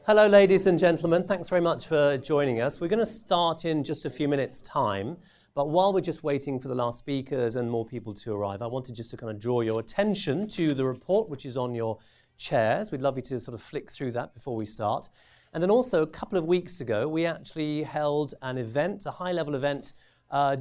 Hello, ladies and gentlemen. Thanks very much for joining us. We're going to start in just a few minutes' time. But while we're just waiting for the last speakers and more people to arrive, I wanted just to kind of draw your attention to the report, which is on your chairs. We'd love you to sort of flick through that before we start. And then also, a couple of weeks ago, we actually held an event, a high-level event,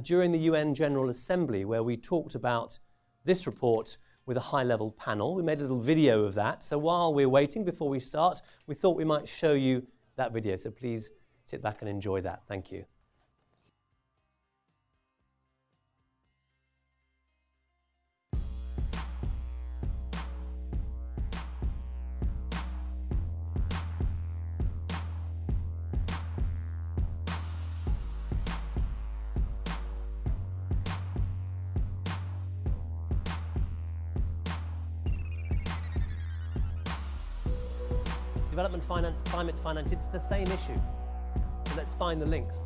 during the UN General Assembly, where we talked about this report with a high-level panel. We made a little video of that. So while we're waiting before we start, we thought we might show you that video. So please sit back and enjoy that. Thank you. Development finance, climate finance, it's the same issue. So let's find the links.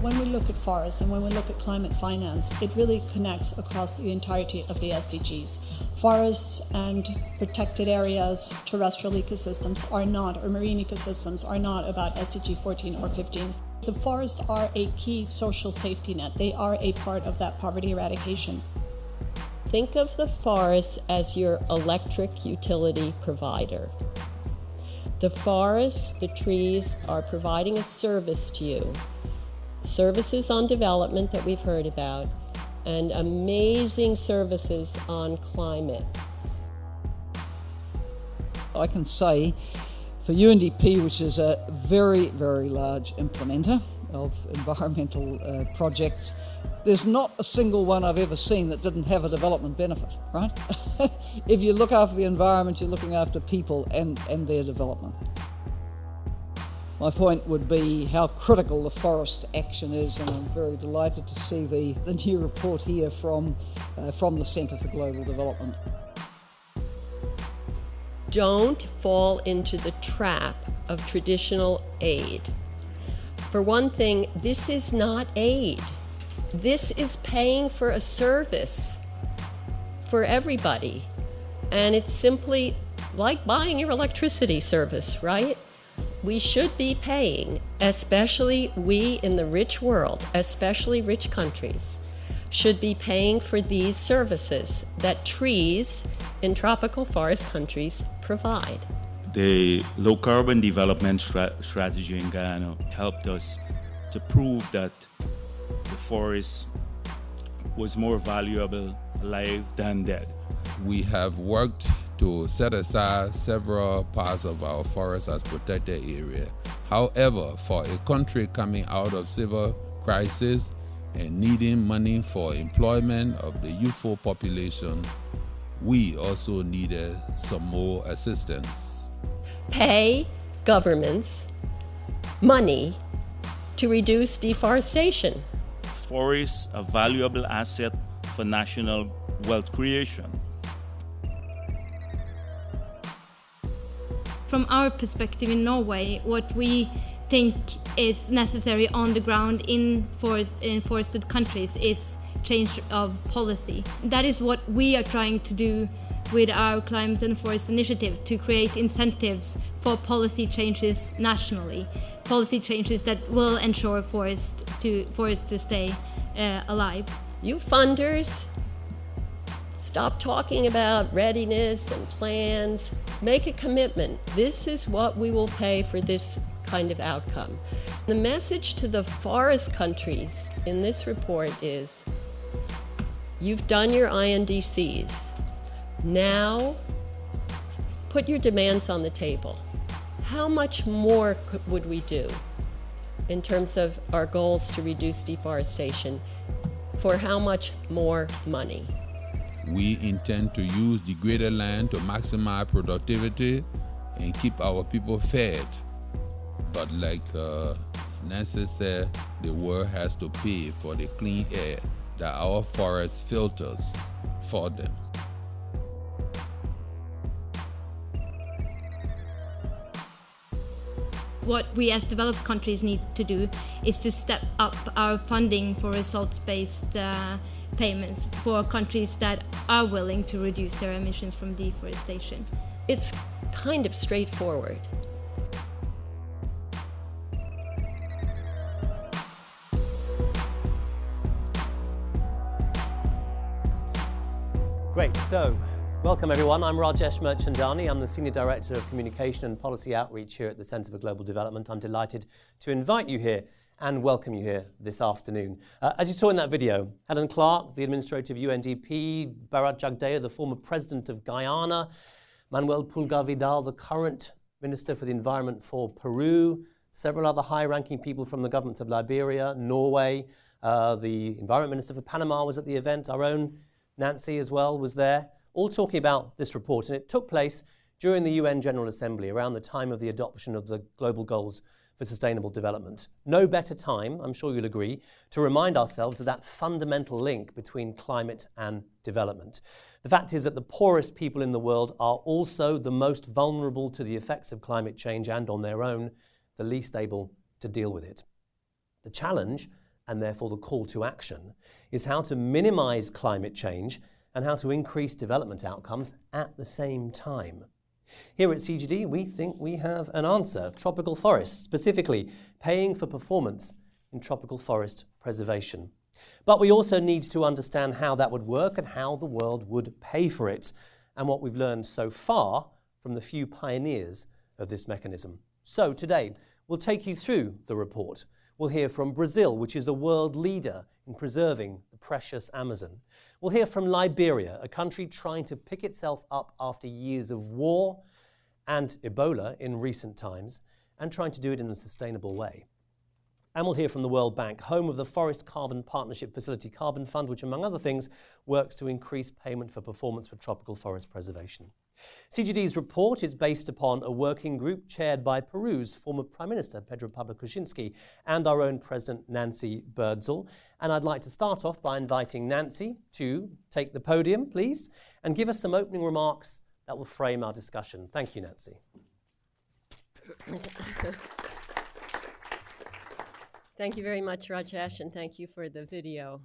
When we look at forests and when we look at climate finance, it really connects across the entirety of the SDGs. Forests and protected areas, terrestrial ecosystems are not, or marine ecosystems are not about SDG 14 or 15. The forests are a key social safety net. They are a part of that poverty eradication. Think of the forest as your electric utility provider. The forests, the trees, are providing a service to you. Services on development that we've heard about, and amazing services on climate. I can say for UNDP, which is a very, very large implementer of environmental projects, there's not a single one I've ever seen that didn't have a development benefit, right? If you look after the environment, you're looking after people and their development. My point would be how critical the forest action is, and I'm very delighted to see the new report here from the Centre for Global Development. Don't fall into the trap of traditional aid. For one thing, this is not aid. This is paying for a service for everybody. And it's simply like buying your electricity service, right? We should be paying, especially we in the rich world, especially rich countries, should be paying for these services that trees in tropical forest countries provide. The low carbon development strategy in Guyana helped us to prove that the forest was more valuable alive than dead. We have worked to set aside several parts of our forest as protected area. However, for a country coming out of civil crisis and needing money for employment of the youthful population, we also needed some more assistance. Pay governments money to reduce deforestation. Forests are a valuable asset for national wealth creation. From our perspective in Norway, what we think is necessary on the ground in forested countries is change of policy. That is what we are trying to do with our Climate and Forest Initiative, to create incentives for policy changes nationally, policy changes that will ensure forests to stay alive. You funders, stop talking about readiness and plans. Make a commitment. This is what we will pay for this kind of outcome. The message to the forest countries in this report is, you've done your INDCs. Now, put your demands on the table. How much more would we do in terms of our goals to reduce deforestation? For how much more money? We intend to use degraded land to maximize productivity and keep our people fed. But like Nancy said, the world has to pay for the clean air that our forest filters for them. What we as developed countries need to do is to step up our funding for results-based payments for countries that are willing to reduce their emissions from deforestation? It's kind of straightforward. Great, so welcome everyone. I'm Rajesh Merchandani. I'm the Senior Director of Communication and Policy Outreach here at the Centre for Global Development. I'm delighted to invite you here and welcome you here this afternoon. As you saw in that video, Helen Clark, the Administrator of UNDP, Bharat Jagdeo, the former President of Guyana, Manuel Pulgar Vidal, the current Minister for the Environment for Peru, several other high-ranking people from the governments of Liberia, Norway, the Environment Minister for Panama was at the event, our own Nancy as well was there, all talking about this report. And it took place during the UN General Assembly around the time of the adoption of the Global Goals for Sustainable Development. No better time, I'm sure you'll agree, to remind ourselves of that fundamental link between climate and development. The fact is that the poorest people in the world are also the most vulnerable to the effects of climate change and on their own, the least able to deal with it. The challenge, and therefore the call to action, is how to minimize climate change and how to increase development outcomes at the same time. Here at CGD, we think we have an answer. Tropical forests, specifically paying for performance in tropical forest preservation. But we also need to understand how that would work and how the world would pay for it, and what we've learned so far from the few pioneers of this mechanism. So today, we'll take you through the report. We'll hear from Brazil, which is a world leader in preserving the precious Amazon. We'll hear from Liberia, a country trying to pick itself up after years of war and Ebola in recent times, and trying to do it in a sustainable way. And we'll hear from the World Bank, home of the Forest Carbon Partnership Facility Carbon Fund, which among other things works to increase payment for performance for tropical forest preservation. CGD's report is based upon a working group chaired by Peru's former Prime Minister, Pedro Pablo Kuczynski, and our own President, Nancy Birdsall. And I'd like to start off by inviting Nancy to take the podium, please, and give us some opening remarks that will frame our discussion. Thank you, Nancy. Thank you very much, Rajesh, and thank you for the video.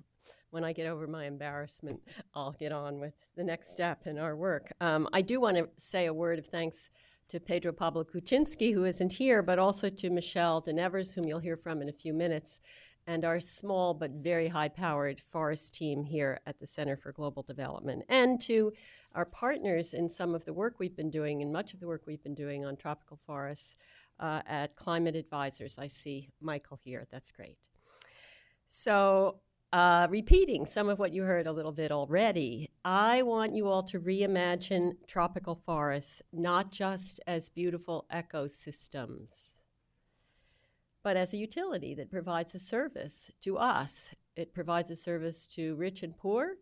When I get over my embarrassment, I'll get on with the next step in our work. I do want to say a word of thanks to Pedro Pablo Kuczynski, who isn't here, but also to Michelle de Nevers, whom you'll hear from in a few minutes, and our small but very high-powered forest team here at the Center for Global Development, and to our partners in some of the work we've been doing, and much of the work we've been doing on tropical forests at Climate Advisors. I see Michael here. That's great. So, repeating some of what you heard a little bit already, I want you all to reimagine tropical forests not just as beautiful ecosystems, but as a utility that provides a service to us. It provides a service to rich and poor,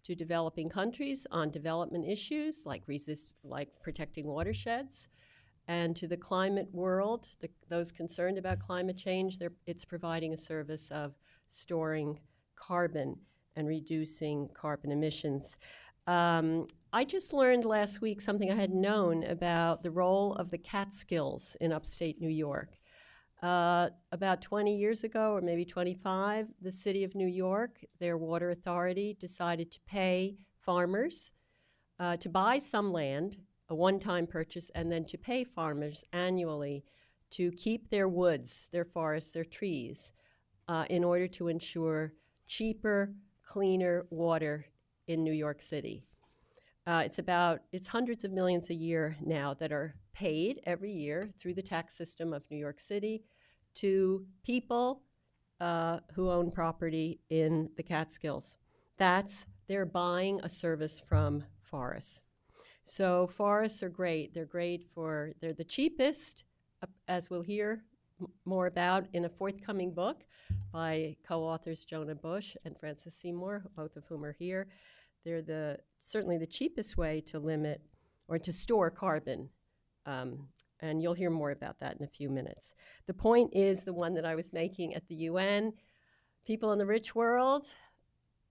to developing countries on development issues like protecting watersheds, and to the climate world, those concerned about climate change. It's providing a service of storing carbon and reducing carbon emissions. I just learned last week something I had known about the role of the Catskills in upstate New York. About 20 years ago, or maybe 25, the city of New York, their water authority, decided to pay farmers to buy some land, a one-time purchase, and then to pay farmers annually to keep their woods, their forests, their trees, in order to ensure cheaper, cleaner water in New York City. It's hundreds of millions a year now that are paid every year through the tax system of New York City to people who own property in the Catskills. They're buying a service from forests. So forests are great. They're the cheapest, as we'll hear more about in a forthcoming book by co-authors Jonah Bush and Francis Seymour, both of whom are here. They're certainly the cheapest way to limit or to store carbon, and you'll hear more about that in a few minutes. The point is the one that I was making at the UN. People in the rich world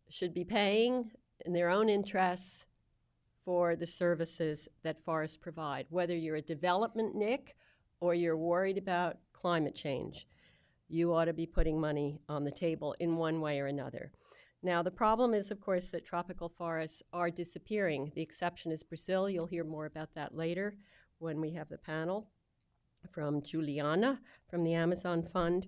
should be paying in their own interests for the services that forests provide, whether you're a development NIC or you're worried about climate change. You ought to be putting money on the table in one way or another. Now, the problem is, of course, that tropical forests are disappearing. The exception is Brazil. You'll hear more about that later when we have the panel from Juliana from the Amazon Fund.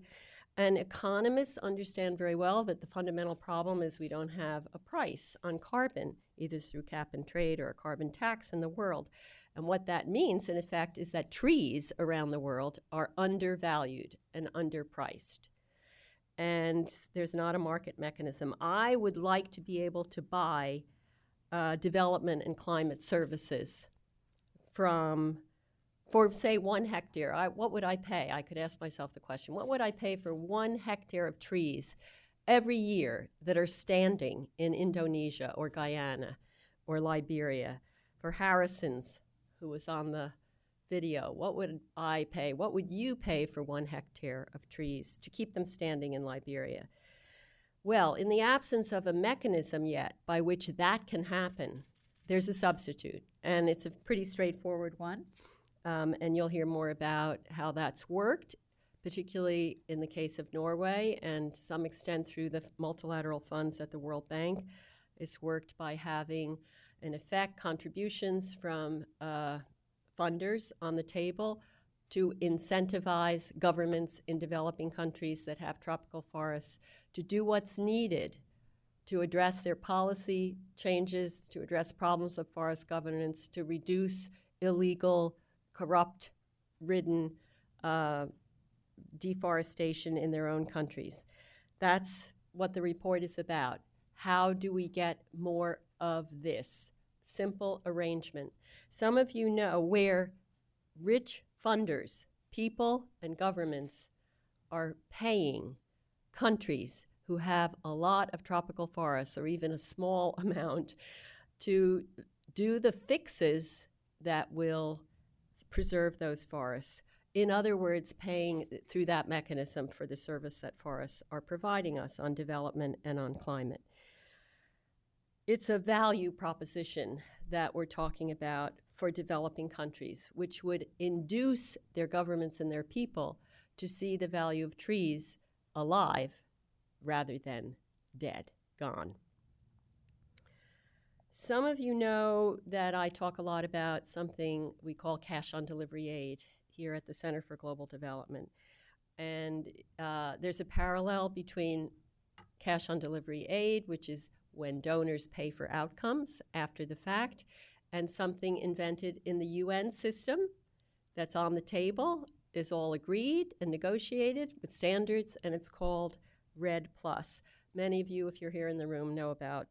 And economists understand very well that the fundamental problem is we don't have a price on carbon, either through cap and trade or a carbon tax in the world. And what that means, in effect, is that trees around the world are undervalued and underpriced. And there's not a market mechanism. I would like to be able to buy development and climate services for, say, 1 hectare. What would I pay? I could ask myself the question, what would I pay for 1 hectare of trees every year that are standing in Indonesia or Guyana or Liberia? For Harrison's, who was on the video, what would I pay? What would you pay for 1 hectare of trees to keep them standing in Liberia? Well, in the absence of a mechanism yet by which that can happen, there's a substitute, and it's a pretty straightforward one. And you'll hear more about how that's worked, particularly in the case of Norway and to some extent through the multilateral funds at the World Bank. It's worked by having, in effect, contributions from funders on the table to incentivize governments in developing countries that have tropical forests to do what's needed to address their policy changes, to address problems of forest governance, to reduce illegal, corrupt-ridden deforestation in their own countries. That's what the report is about. How do we get more of this? Simple arrangement. Some of you know where rich funders, people and governments, are paying countries who have a lot of tropical forests or even a small amount to do the fixes that will preserve those forests. In other words, paying through that mechanism for the service that forests are providing us on development and on climate. It's a value proposition that we're talking about for developing countries, which would induce their governments and their people to see the value of trees alive rather than dead, gone. Some of you know that I talk a lot about something we call cash on delivery aid here at the Center for Global Development. And there's a parallel between cash on delivery aid, which is when donors pay for outcomes after the fact, and something invented in the UN system that's on the table, is all agreed and negotiated with standards, and it's called REDD+. Many of you, if you're here in the room, know about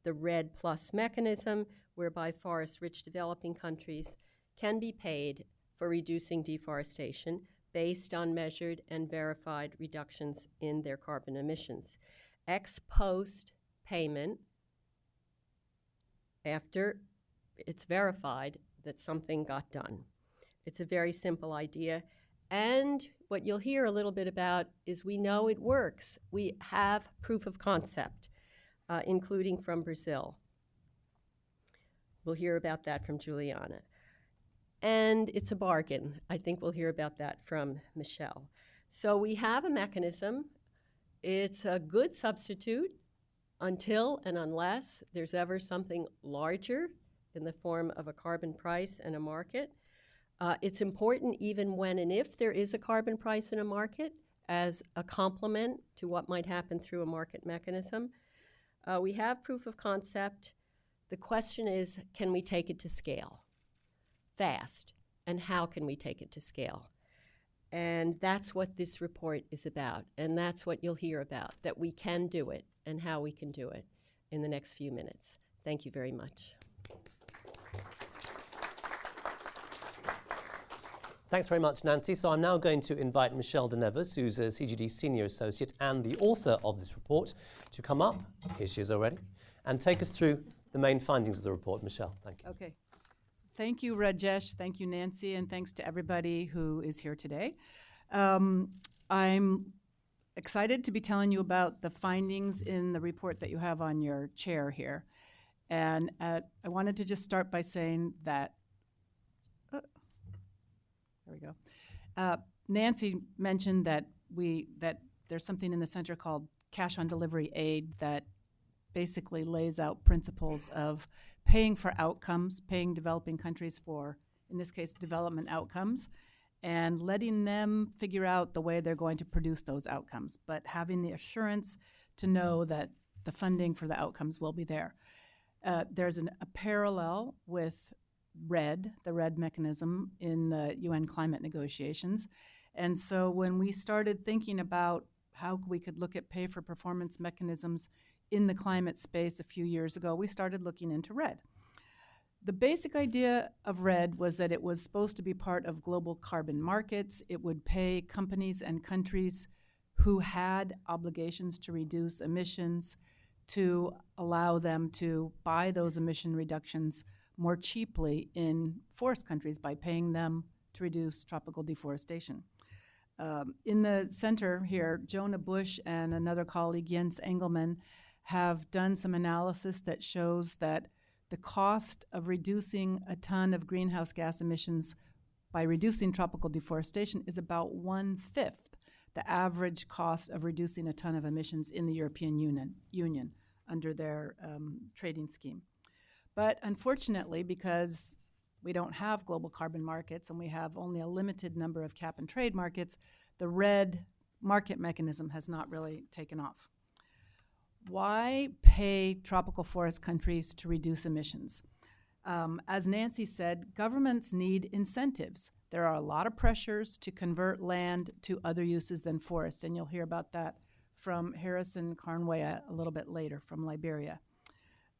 the REDD+ mechanism, whereby forest-rich developing countries can be paid for reducing deforestation based on measured and verified reductions in their carbon emissions. Ex post payment, after it's verified that something got done. It's a very simple idea. And what you'll hear a little bit about is we know it works. We have proof of concept, including from Brazil. We'll hear about that from Juliana. And it's a bargain. I think we'll hear about that from Michelle. So we have a mechanism. It's a good substitute until and unless there's ever something larger in the form of a carbon price and a market. It's important even when and if there is a carbon price in a market as a complement to what might happen through a market mechanism. We have proof of concept. The question is, can we take it to scale fast? And how can we take it to scale? And that's what this report is about. And that's what you'll hear about, that we can do it and how we can do it in the next few minutes. Thank you very much. Thanks very much, Nancy. So I'm now going to invite Michelle De Neves, who's a CGD Senior Associate and the author of this report, to come up, here she is already, and take us through the main findings of the report. Michelle, thank you. Okay. Thank you, Rajesh. Thank you, Nancy, and thanks to everybody who is here today. I'm excited to be telling you about the findings in the report that you have on your chair here. And I wanted to just start by saying that there we go. Nancy mentioned that there's something in the center called cash on delivery aid that basically lays out principles of paying for outcomes, paying developing countries for, in this case, development outcomes, and letting them figure out the way they're going to produce those outcomes, but having the assurance to know that the funding for the outcomes will be there. There's a parallel with RED, the RED mechanism in the UN climate negotiations. And so when we started thinking about how we could look at pay for performance mechanisms in the climate space a few years ago, we started looking into RED. The basic idea of RED was that it was supposed to be part of global carbon markets. It would pay companies and countries who had obligations to reduce emissions to allow them to buy those emission reductions more cheaply in forest countries by paying them to reduce tropical deforestation. In the center here, Jonah Bush and another colleague, Jens Engelmann, have done some analysis that shows that the cost of reducing a ton of greenhouse gas emissions by reducing tropical deforestation is about 1/5 the average cost of reducing a ton of emissions in the European Union under their trading scheme. But unfortunately, because we don't have global carbon markets and we have only a limited number of cap and trade markets, the RED market mechanism has not really taken off. Why pay tropical forest countries to reduce emissions? As Nancy said, governments need incentives. There are a lot of pressures to convert land to other uses than forest, and you'll hear about that from Harrison Karnwea a little bit later from Liberia.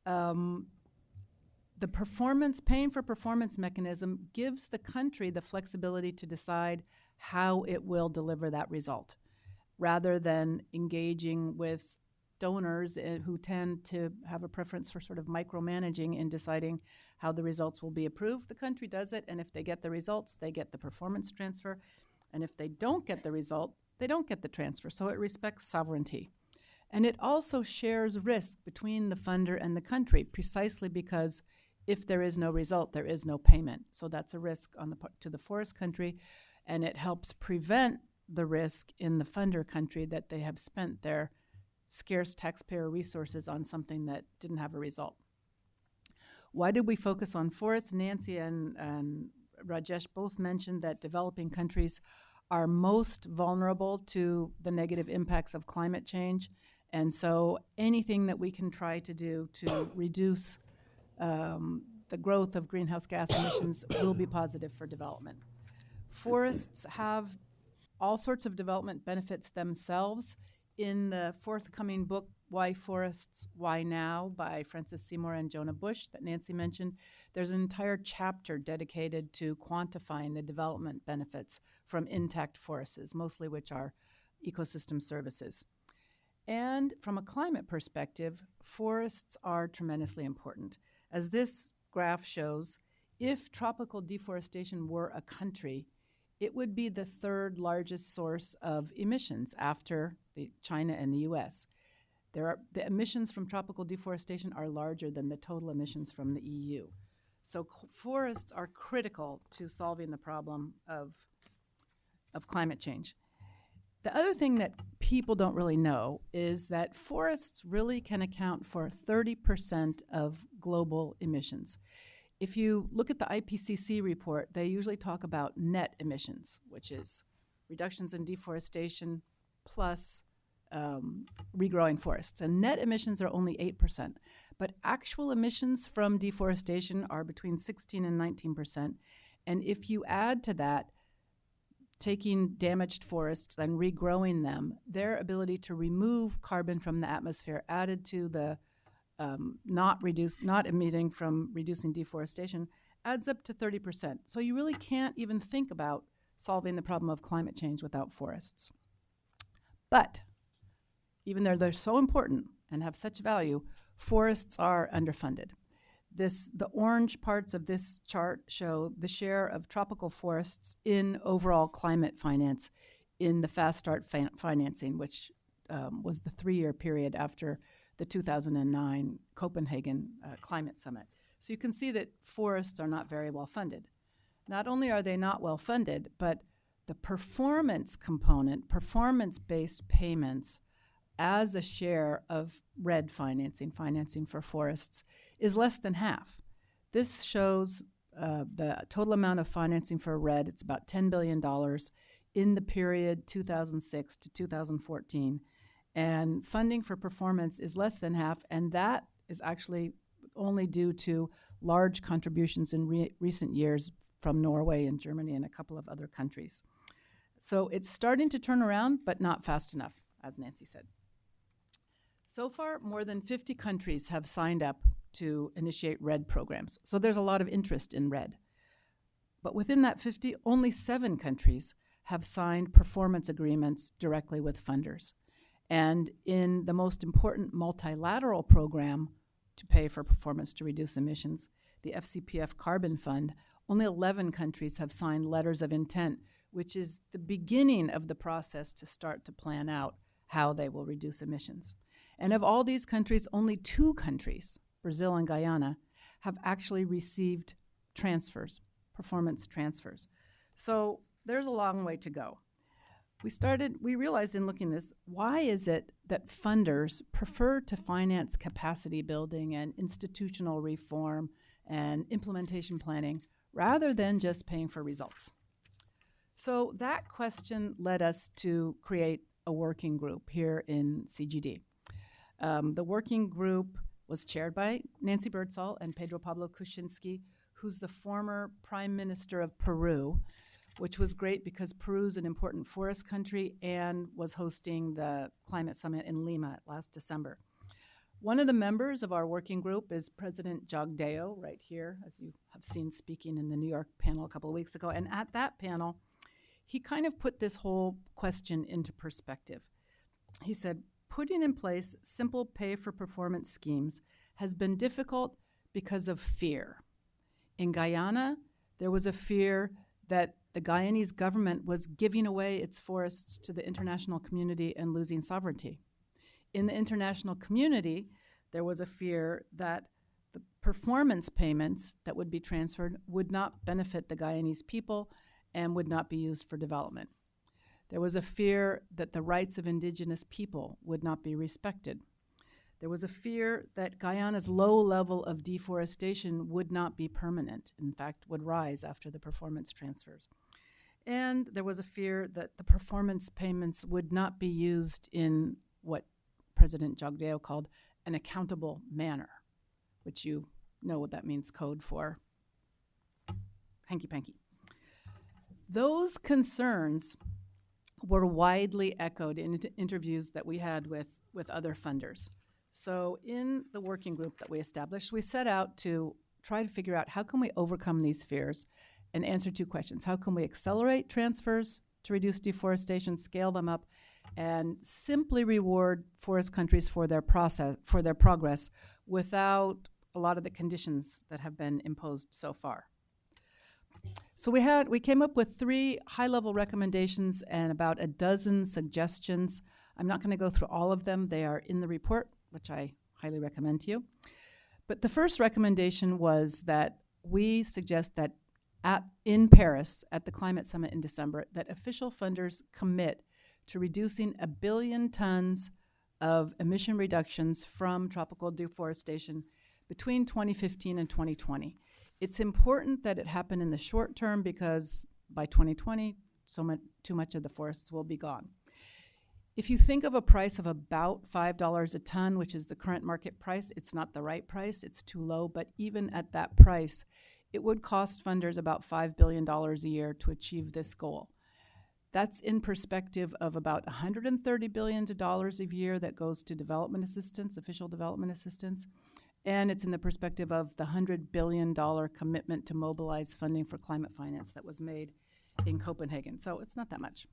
The paying for performance mechanism gives the country the flexibility to decide how it will deliver that result, rather than engaging with donors who tend to have a preference for sort of micromanaging in deciding how the results will be approved. The country does it, and if they get the results, they get the performance transfer. And if they don't get the result, they don't get the transfer. So it respects sovereignty. And it also shares risk between the funder and the country, precisely because if there is no result, there is no payment. So that's a risk to the forest country, and it helps prevent the risk in the funder country that they have spent their scarce taxpayer resources on something that didn't have a result. Why did we focus on forests? Nancy and Rajesh both mentioned that developing countries are most vulnerable to the negative impacts of climate change. And so anything that we can try to do to reduce the growth of greenhouse gas emissions will be positive for development. Forests have all sorts of development benefits themselves. In the forthcoming book, Why Forests, Why Now, by Francis Seymour and Jonah Bush that Nancy mentioned, there's an entire chapter dedicated to quantifying the development benefits from intact forests, mostly which are ecosystem services. And from a climate perspective, forests are tremendously important. As this graph shows, if tropical deforestation were a country, it would be the third largest source of emissions after China and the US. The emissions from tropical deforestation are larger than the total emissions from the EU. So forests are critical to solving the problem of climate change. The other thing that people don't really know is that forests really can account for 30% of global emissions. If you look at the IPCC report, they usually talk about net emissions, which is reductions in deforestation plus regrowing forests. And net emissions are only 8%. But actual emissions from deforestation are between 16 and 19%. And if you add to that taking damaged forests and regrowing them, their ability to remove carbon from the atmosphere added to the not emitting from reducing deforestation adds up to 30%. So you really can't even think about solving the problem of climate change without forests. But even though they're so important and have such value, forests are underfunded. The orange parts of this chart show the share of tropical forests in overall climate finance in the Fast Start financing, which was the 3-year period after the 2009 Copenhagen Climate Summit. So you can see that forests are not very well funded. Not only are they not well funded, but the performance component, performance-based payments as a share of RED financing for forests, is less than half. This shows the total amount of financing for RED. It's about $10 billion in the period 2006 to 2014. And funding for performance is less than half, and that is actually only due to large contributions in recent years from Norway and Germany and a couple of other countries. So it's starting to turn around, but not fast enough, as Nancy said. So far, more than 50 countries have signed up to initiate RED programs. So there's a lot of interest in RED. But within that 50, only 7 countries have signed performance agreements directly with funders. And in the most important multilateral program to pay for performance to reduce emissions, the FCPF Carbon Fund, only 11 countries have signed letters of intent, which is the beginning of the process to start to plan out how they will reduce emissions. And of all these countries, only 2 countries, Brazil and Guyana, have actually received transfers, performance transfers. So there's a long way to go. We realized in looking at this, why is it that funders prefer to finance capacity building and institutional reform and implementation planning rather than just paying for results? So that question led us to create a working group here in CGD. The working group was chaired by Nancy Birdsall and Pedro Pablo Kuczynski, who's the former Prime Minister of Peru, which was great because Peru is an important forest country and was hosting the climate summit in Lima last December. One of the members of our working group is President Jagdeo, right here, as you have seen speaking in the New York panel a couple of weeks ago. And at that panel, he kind of put this whole question into perspective. He said, putting in place simple pay-for-performance schemes has been difficult because of fear. In Guyana, there was a fear that the Guyanese government was giving away its forests to the international community and losing sovereignty. In the international community, there was a fear that the performance payments that would be transferred would not benefit the Guyanese people and would not be used for development. There was a fear that the rights of indigenous people would not be respected. There was a fear that Guyana's low level of deforestation would not be permanent, in fact, would rise after the performance transfers. And there was a fear that the performance payments would not be used in what President Jagdeo called an accountable manner, which you know what that means, code for hanky-panky. Those concerns were widely echoed in interviews that we had with other funders. So in the working group that we established, we set out to try to figure out how can we overcome these fears and answer 2 questions. How can we accelerate transfers to reduce deforestation, scale them up, and simply reward forest countries for their progress without a lot of the conditions that have been imposed so far? So we came up with 3 high-level recommendations and about a dozen suggestions. I'm not going to go through all of them. They are in the report, which I highly recommend to you. But the first recommendation was that we suggest that in Paris, at the climate summit in December, that official funders commit to reducing 1 billion tons of emission reductions from tropical deforestation between 2015 and 2020. It's important that it happen in the short term because by 2020, too much of the forests will be gone. If you think of a price of about $5 a ton, which is the current market price, it's not the right price, it's too low, but even at that price, it would cost funders about $5 billion a year to achieve this goal. That's in perspective of about $130 billion a year that goes to development assistance, official development assistance, and it's in the perspective of the $100 billion commitment to mobilize funding for climate finance that was made in Copenhagen. So it's not that much.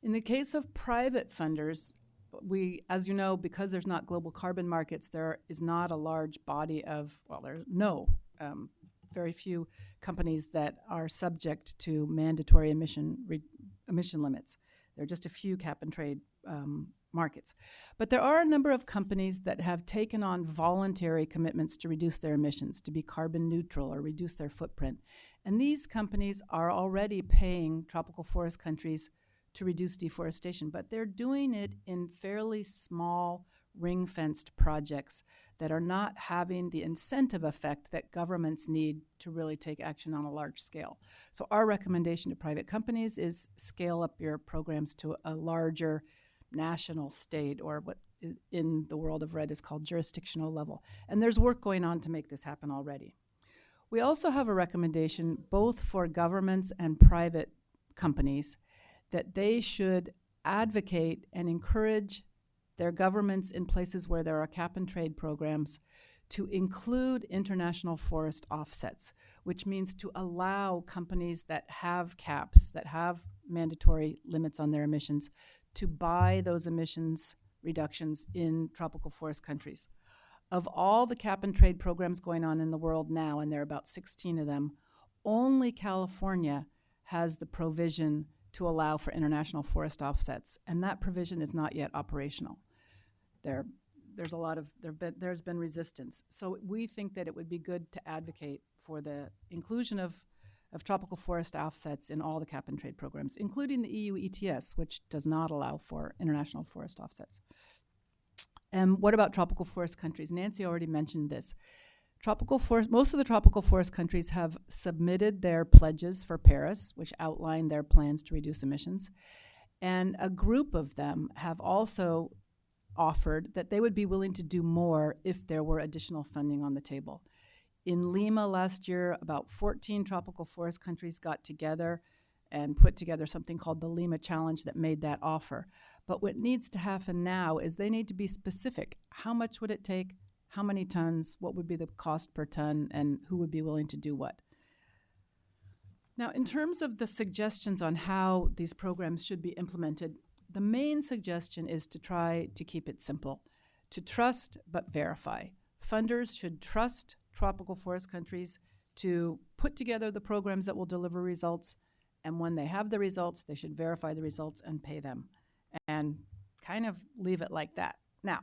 In the case of private funders, as you know, because there's not global carbon markets, there is not a large body of, very few companies that are subject to mandatory emission limits. There are just a few cap and trade markets. But there are a number of companies that have taken on voluntary commitments to reduce their emissions, to be carbon neutral or reduce their footprint. And these companies are already paying tropical forest countries to reduce deforestation, but they're doing it in fairly small, ring-fenced projects that are not having the incentive effect that governments need to really take action on a large scale. So our recommendation to private companies is scale up your programs to a larger national, state, or what in the world of REDD is called jurisdictional level. And there's work going on to make this happen already. We also have a recommendation both for governments and private companies that they should advocate and encourage their governments in places where there are cap and trade programs to include international forest offsets, which means to allow companies that have caps, that have mandatory limits on their emissions, to buy those emissions reductions in tropical forest countries. Of all the cap and trade programs going on in the world now, and there are about 16 of them, only California has the provision to allow for international forest offsets, and that provision is not yet operational. There's been resistance. So we think that it would be good to advocate for the inclusion of tropical forest offsets in all the cap and trade programs, including the EU ETS, which does not allow for international forest offsets. And what about tropical forest countries? Nancy already mentioned this. Most of the tropical forest countries have submitted their pledges for Paris, which outline their plans to reduce emissions. And a group of them have also offered that they would be willing to do more if there were additional funding on the table. In Lima last year, about 14 tropical forest countries got together and put together something called the Lima Challenge that made that offer. But what needs to happen now is they need to be specific. How much would it take? How many tons? What would be the cost per ton? And who would be willing to do what? Now, in terms of the suggestions on how these programs should be implemented, the main suggestion is to try to keep it simple, to trust but verify. Funders should trust tropical forest countries to put together the programs that will deliver results, and when they have the results, they should verify the results and pay them, and kind of leave it like that. Now,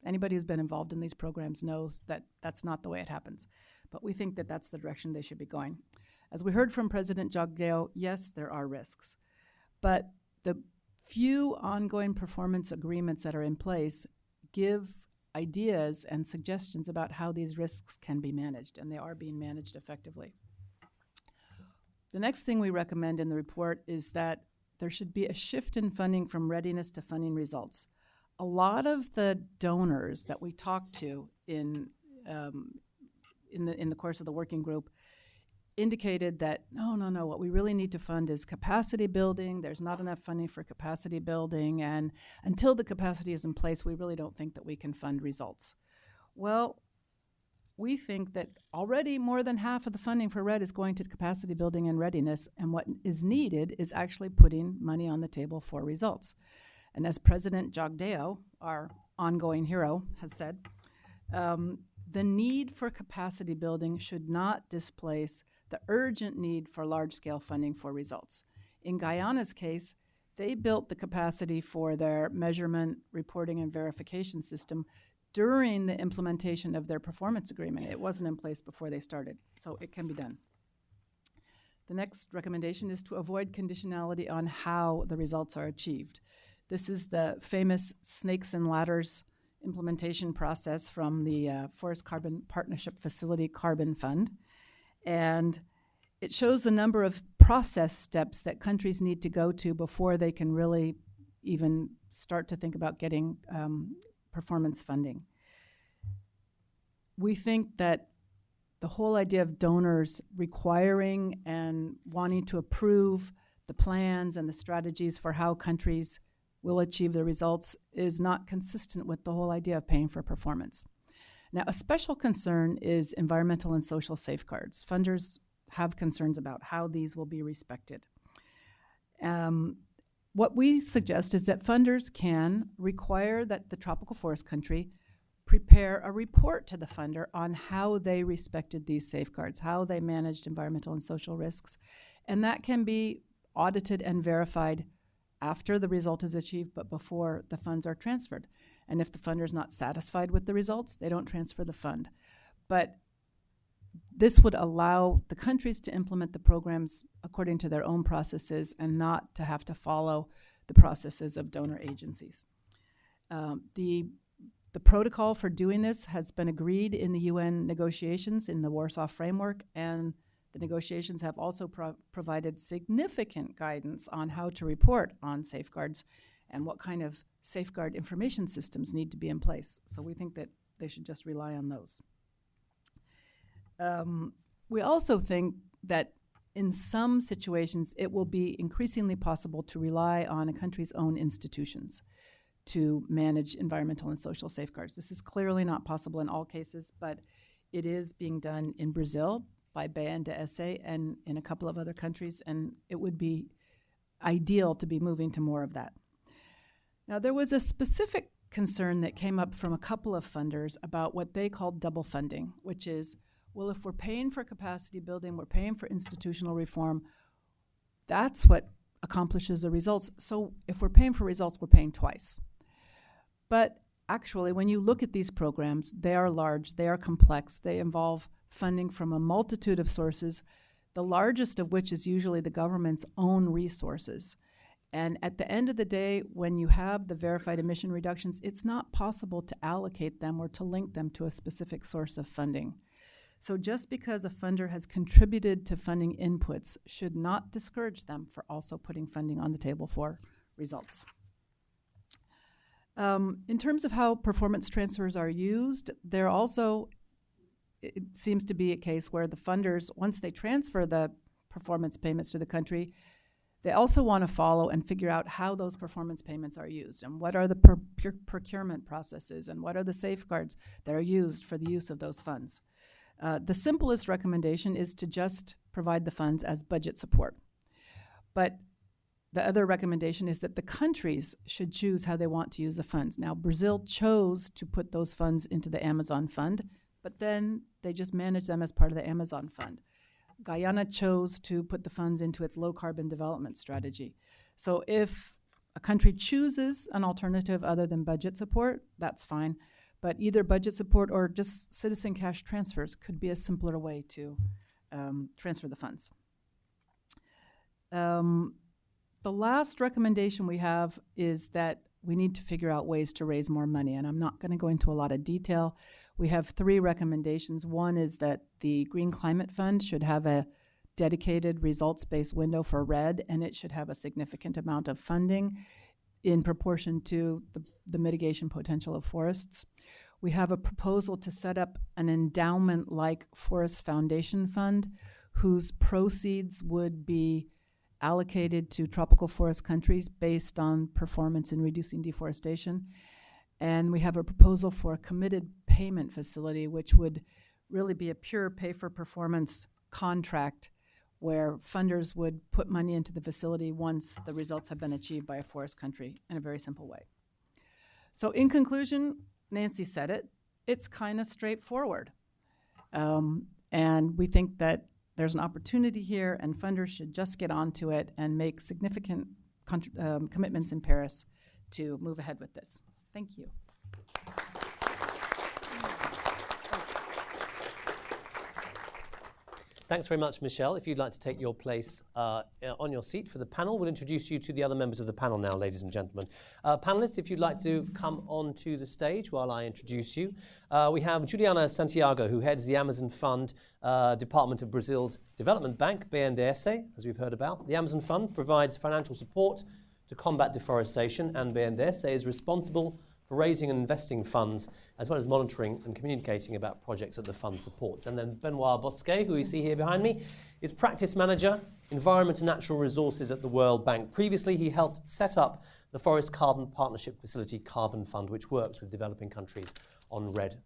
anybody who's been involved in these programs knows that that's not the way it happens, but we think that that's the direction they should be going. As we heard from President Jagdeo, yes, there are risks, but the few ongoing performance agreements that are in place give ideas and suggestions about how these risks can be managed, and they are being managed effectively. The next thing we recommend in the report is that there should be a shift in funding from readiness to funding results. A lot of the donors that we talked to in the course of the working group indicated that no, what we really need to fund is capacity building. There's not enough funding for capacity building, and until the capacity is in place, we really don't think that we can fund results. Well, we think that already more than half of the funding for REDD is going to capacity building and readiness, and what is needed is actually putting money on the table for results. And as President Jagdeo, our ongoing hero, has said, the need for capacity building should not displace the urgent need for large-scale funding for results. In Guyana's case, they built the capacity for their measurement, reporting, and verification system during the implementation of their performance agreement. It wasn't in place before they started, so it can be done. The next recommendation is to avoid conditionality on how the results are achieved. This is the famous snakes and ladders implementation process from the Forest Carbon Partnership Facility Carbon Fund. And it shows the number of process steps that countries need to go to before they can really even start to think about getting performance funding. We think that the whole idea of donors requiring and wanting to approve the plans and the strategies for how countries will achieve the results is not consistent with the whole idea of paying for performance. Now, a special concern is environmental and social safeguards. Funders have concerns about how these will be respected. What we suggest is that funders can require that the tropical forest country prepare a report to the funder on how they respected these safeguards, how they managed environmental and social risks, and that can be audited and verified after the result is achieved, but before the funds are transferred. And if the funder is not satisfied with the results, they don't transfer the fund. But this would allow the countries to implement the programs according to their own processes and not to have to follow the processes of donor agencies. The protocol for doing this has been agreed in the UN negotiations in the Warsaw Framework, and the negotiations have also provided significant guidance on how to report on safeguards and what kind of safeguard information systems need to be in place. So we think that they should just rely on those. We also think that in some situations it will be increasingly possible to rely on a country's own institutions to manage environmental and social safeguards. This is clearly not possible in all cases, but it is being done in Brazil by BNDES and in a couple of other countries, and it would be ideal to be moving to more of that. Now, there was a specific concern that came up from a couple of funders about what they called double funding, which is, well, if we're paying for capacity building, we're paying for institutional reform, that's what accomplishes the results. So if we're paying for results, we're paying twice. But actually, when you look at these programs, they are large, they are complex, they involve funding from a multitude of sources, the largest of which is usually the government's own resources. And at the end of the day, when you have the verified emission reductions, it's not possible to allocate them or to link them to a specific source of funding. So just because a funder has contributed to funding inputs should not discourage them for also putting funding on the table for results. In terms of how performance transfers are used, there also, it seems to be a case where the funders, once they transfer the performance payments to the country, they also want to follow and figure out how those performance payments are used and what are the procurement processes and what are the safeguards that are used for the use of those funds. The simplest recommendation is to just provide the funds as budget support. But the other recommendation is that the countries should choose how they want to use the funds. Now, Brazil chose to put those funds into the Amazon Fund, but then they just manage them as part of the Amazon Fund. Guyana chose to put the funds into its low-carbon development strategy. So if a country chooses an alternative other than budget support, that's fine. But either budget support or just citizen cash transfers could be a simpler way to transfer the funds. The last recommendation we have is that we need to figure out ways to raise more money, and I'm not going to go into a lot of detail. We have 3 recommendations. One is that the Green Climate Fund should have a dedicated results-based window for RED, and it should have a significant amount of funding in proportion to the mitigation potential of forests. We have a proposal to set up an endowment-like Forest Foundation Fund whose proceeds would be allocated to tropical forest countries based on performance in reducing deforestation. And we have a proposal for a committed payment facility, which would really be a pure pay-for-performance contract where funders would put money into the facility once the results have been achieved by a forest country in a very simple way. So in conclusion, Nancy said it, it's kind of straightforward. And we think that there's an opportunity here and funders should just get onto it and make significant commitments in Paris to move ahead with this. Thank you. Thanks very much, Michelle. If you'd like to take your place on your seat for the panel, we'll introduce you to the other members of the panel now, ladies and gentlemen. Panelists, if you'd like to come onto the stage while I introduce you. We have Juliana Santiago, who heads the Amazon Fund, Department of Brazil's Development Bank, BNDES, as we've heard about. The Amazon Fund provides financial support to combat deforestation, and BNDES is responsible for raising and investing funds, as well as monitoring and communicating about projects that the fund supports. And then Benoit Bosquet, who you see here behind me, is Practice Manager, Environment and Natural Resources at the World Bank. Previously, he helped set up the Forest Carbon Partnership Facility Carbon Fund, which works with developing countries on RED+.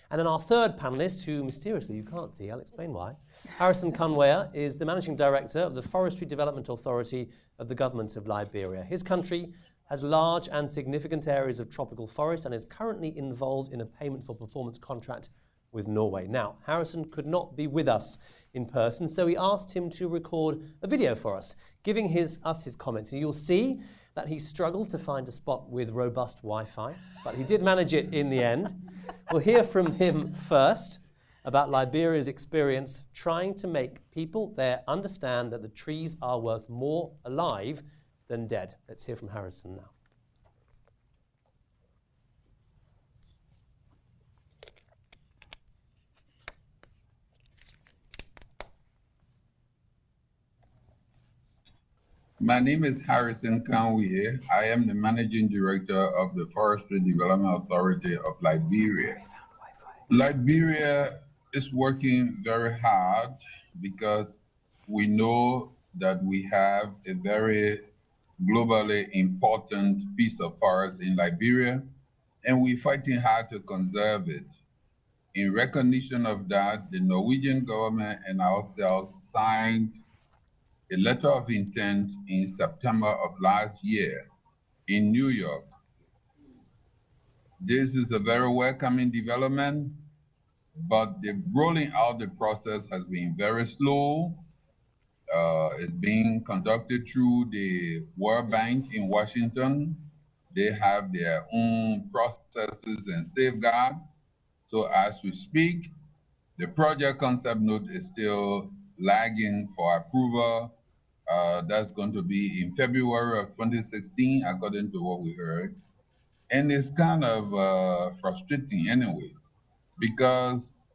And then our third panellist, who mysteriously you can't see, I'll explain why. Harrison Karnwea is the Managing Director of the Forestry Development Authority of the Government of Liberia. His country has large and significant areas of tropical forest and is currently involved in a payment for performance contract with Norway. Now, Harrison could not be with us in person, so we asked him to record a video for us, giving us his comments. And you'll see that he struggled to find a spot with robust Wi-Fi, but he did manage it in the end. We'll hear from him first, about Liberia's experience trying to make people there understand that the trees are worth more alive than dead. Let's hear from Harrison now. My name is Harrison Karnwea. I am the Managing Director of the Forestry Development Authority of Liberia. Liberia is working very hard because we know that we have a very globally important piece of forest in Liberia, and we're fighting hard to conserve it. In recognition of that, the Norwegian government and ourselves signed a letter of intent in September of last year in New York. This is a very welcoming development, but the rolling out the process has been very slow. It's being conducted through the World Bank in Washington. They have their own processes and safeguards. So as we speak, the project concept note is still lagging for approval. That's going to be in February of 2016, according to what we heard. And it's kind of frustrating anyway, because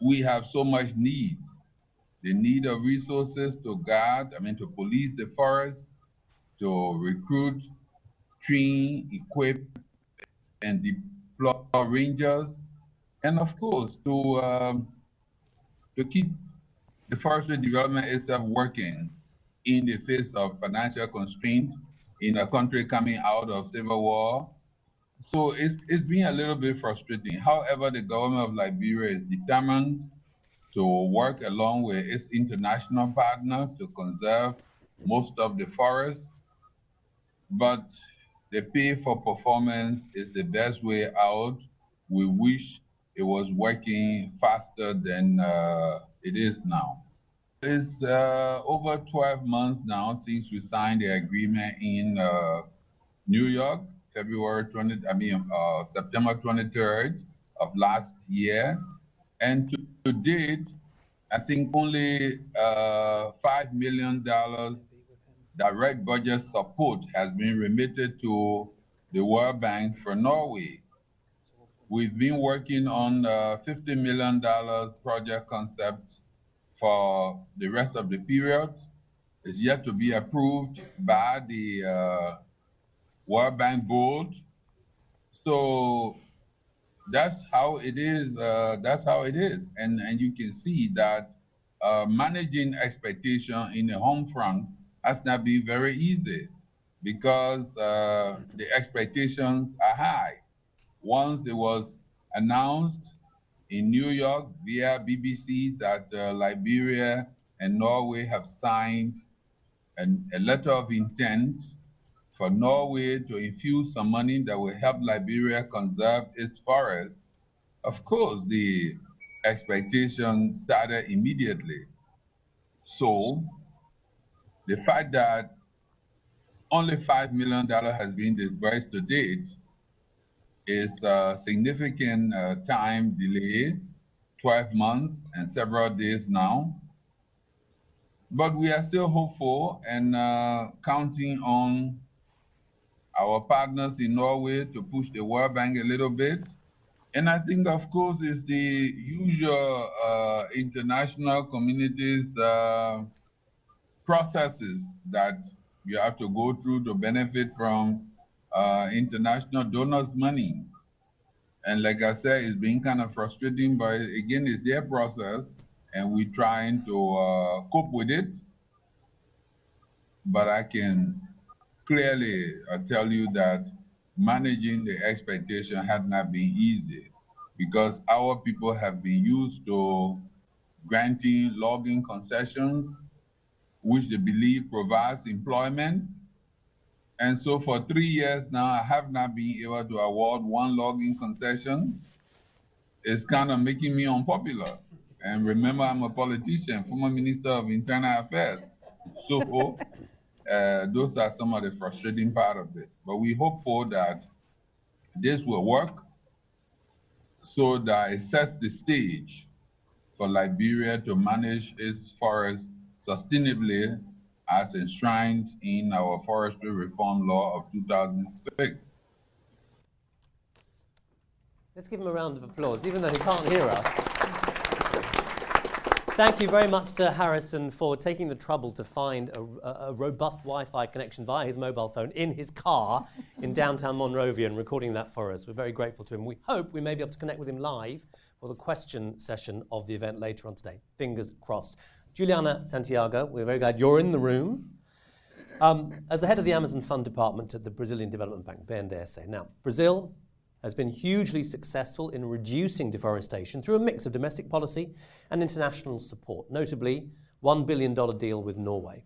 we have so much needs. The need of resources to to police the forest, to recruit, train, equip, and deploy rangers, and of course, to keep the forestry development itself working in the face of financial constraints in a country coming out of civil war. So it's been a little bit frustrating. However, the government of Liberia is determined to work along with its international partner to conserve most of the forests. But the pay for performance is the best way out. We wish it was working faster than it is now. It's over 12 months now since we signed the agreement in New York, September 23rd of last year. And to date, I think only $5 million direct budget support has been remitted to the World Bank for Norway. We've been working on $50 million project concept for the rest of the period. It's yet to be approved by the World Bank board. So that's how it is. And you can see that managing expectation in the home front has not been very easy, because the expectations are high. Once it was announced in New York via BBC that Liberia and Norway have signed a letter of intent for Norway to infuse some money that will help Liberia conserve its forests, of course, the expectation started immediately. So the fact that only $5 million has been disbursed to date is a significant time delay, 12 months and several days now. But we are still hopeful and counting on our partners in Norway to push the World Bank a little bit. And I think, of course, it's the usual international community's processes that you have to go through to benefit from international donors' money. And like I said, it's been kind of frustrating, but again, it's their process, and we're trying to cope with it. But I can clearly tell you that managing the expectation has not been easy, because our people have been used to granting logging concessions, which they believe provides employment. And so for 3 years now, I have not been able to award one logging concession. It's kind of making me unpopular. And remember, I'm a politician, former Minister of Internal Affairs. So those are some of the frustrating part of it. But we hope for that this will work so that it sets the stage for Liberia to manage its forests sustainably as enshrined in our forestry reform law of 2006. Let's give him a round of applause, even though he can't hear us. Thank you very much to Harrison for taking the trouble to find a robust Wi-Fi connection via his mobile phone in his car in downtown Monrovia and recording that for us. We're very grateful to him. We hope we may be able to connect with him live for the question session of the event later on today. Fingers crossed. Juliana Santiago, we're very glad you're in the room. As the head of the Amazon Fund Department at the Brazilian Development Bank, BNDES. Now, Brazil has been hugely successful in reducing deforestation through a mix of domestic policy and international support, notably $1 billion deal with Norway.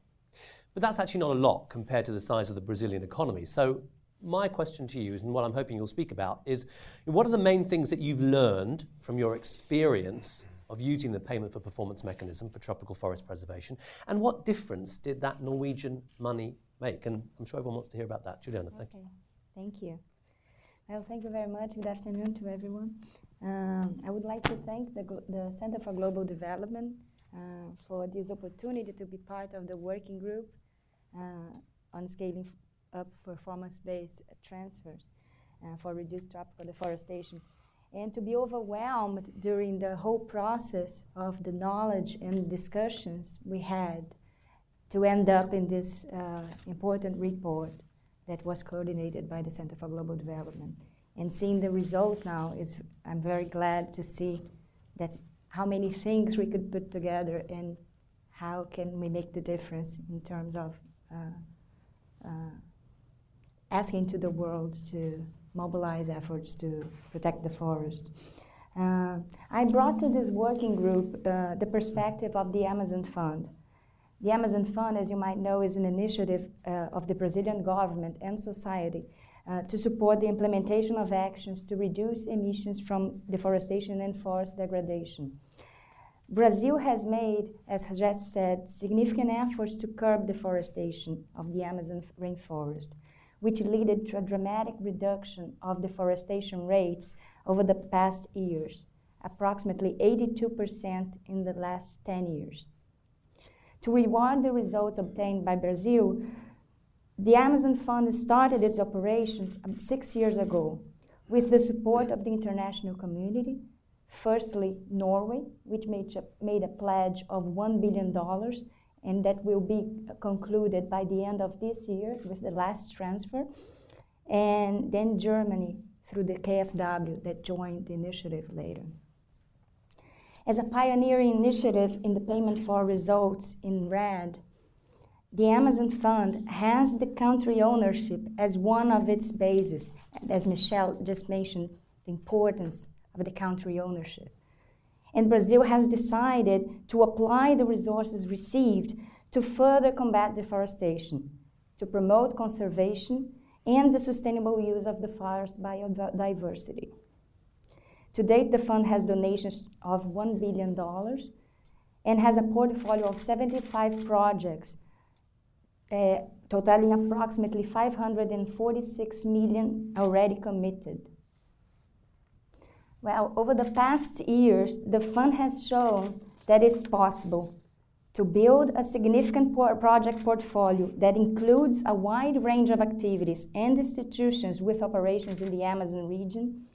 But that's actually not a lot compared to the size of the Brazilian economy. So my question to you, and what I'm hoping you'll speak about, is what are the main things that you've learned from your experience of using the payment for performance mechanism for tropical forest preservation, and what difference did that Norwegian money make? And I'm sure everyone wants to hear about that. Juliana, thank you. Thank you. Well, thank you very much. Good afternoon to everyone. I would like to thank the Center for Global Development for this opportunity to be part of the working group on scaling up performance-based transfers for reduced tropical deforestation, and to be overwhelmed during the whole process of the knowledge and discussions we had to end up in this important report that was coordinated by the Center for Global Development. And seeing the result now, I'm very glad to see that how many things we could put together and how can we make the difference in terms of asking to the world to mobilize efforts to protect the forest. I brought to this working group the perspective of the Amazon Fund. The Amazon Fund, as you might know, is an initiative of the Brazilian government and society to support the implementation of actions to reduce emissions from deforestation and forest degradation. Brazil has made, as I just said, significant efforts to curb deforestation of the Amazon rainforest, which led to a dramatic reduction of deforestation rates over the past years, approximately 82% in the last 10 years. To reward the results obtained by Brazil, the Amazon Fund started its operations 6 years ago with the support of the international community. Firstly, Norway, which made a pledge of $1 billion, and that will be concluded by the end of this year with the last transfer. And then Germany through the KfW that joined the initiative later. As a pioneering initiative in the payment for results in red, the Amazon Fund has the country ownership as one of its bases, as Michelle just mentioned, the importance of the country ownership. And Brazil has decided to apply the resources received to further combat deforestation, to promote conservation and the sustainable use of the forest biodiversity. To date, the fund has donations of $1 billion and has a portfolio of 75 projects, totaling approximately $546 million already committed. Well, over the past years, the fund has shown that it's possible to build a significant project portfolio that includes a wide range of activities and institutions with operations in the Amazon region,